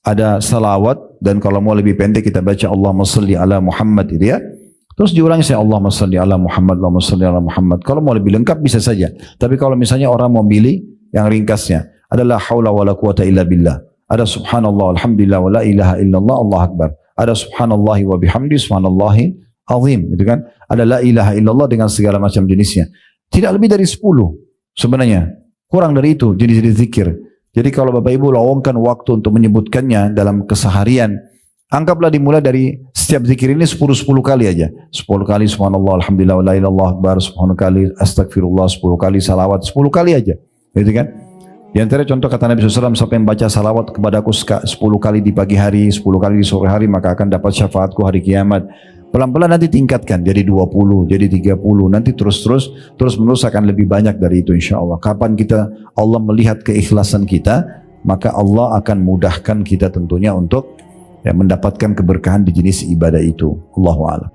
[SPEAKER 1] ada salawat, dan kalau mau lebih pendek kita baca Allahumma salli ala Muhammad itu ya. Terus diulangi saya Allahumma salli ala Muhammad, Allahumma salli ala Muhammad. Kalau mau lebih lengkap bisa saja. Tapi kalau misalnya orang mau pilih yang ringkasnya, adalah haula wala quwata illa billah. Ada subhanallah, alhamdulillah, wa la ilaha illallah, Allah akbar. Ada subhanallahi wa bihamdi, subhanallahi azim. Itu kan? Ada la ilaha illallah dengan segala macam jenisnya. Tidak lebih dari 10 sebenarnya. Kurang dari itu jenis-jenis zikir. Jadi kalau Bapak Ibu lowongkan waktu untuk menyebutkannya dalam keseharian, anggaplah dimulai dari setiap zikir ini 10 kali aja. 10 kali subhanallah, alhamdulillah, wa la ilaha illallah, akbar, 10 kali astagfirullah, 10 kali salawat, 10 kali aja. Gitu kan? Di antara contoh kata Nabi SAW, siapa yang baca salawat kepadaku 10 kali di pagi hari, 10 kali di sore hari, maka akan dapat syafaatku hari kiamat. Pelan-pelan nanti tingkatkan jadi 20, jadi 30, nanti terus menerus akan lebih banyak dari itu insya Allah. Kapan kita Allah melihat keikhlasan kita, maka Allah akan mudahkan kita tentunya untuk ya, mendapatkan keberkahan di jenis ibadah itu. Allahu a'lam.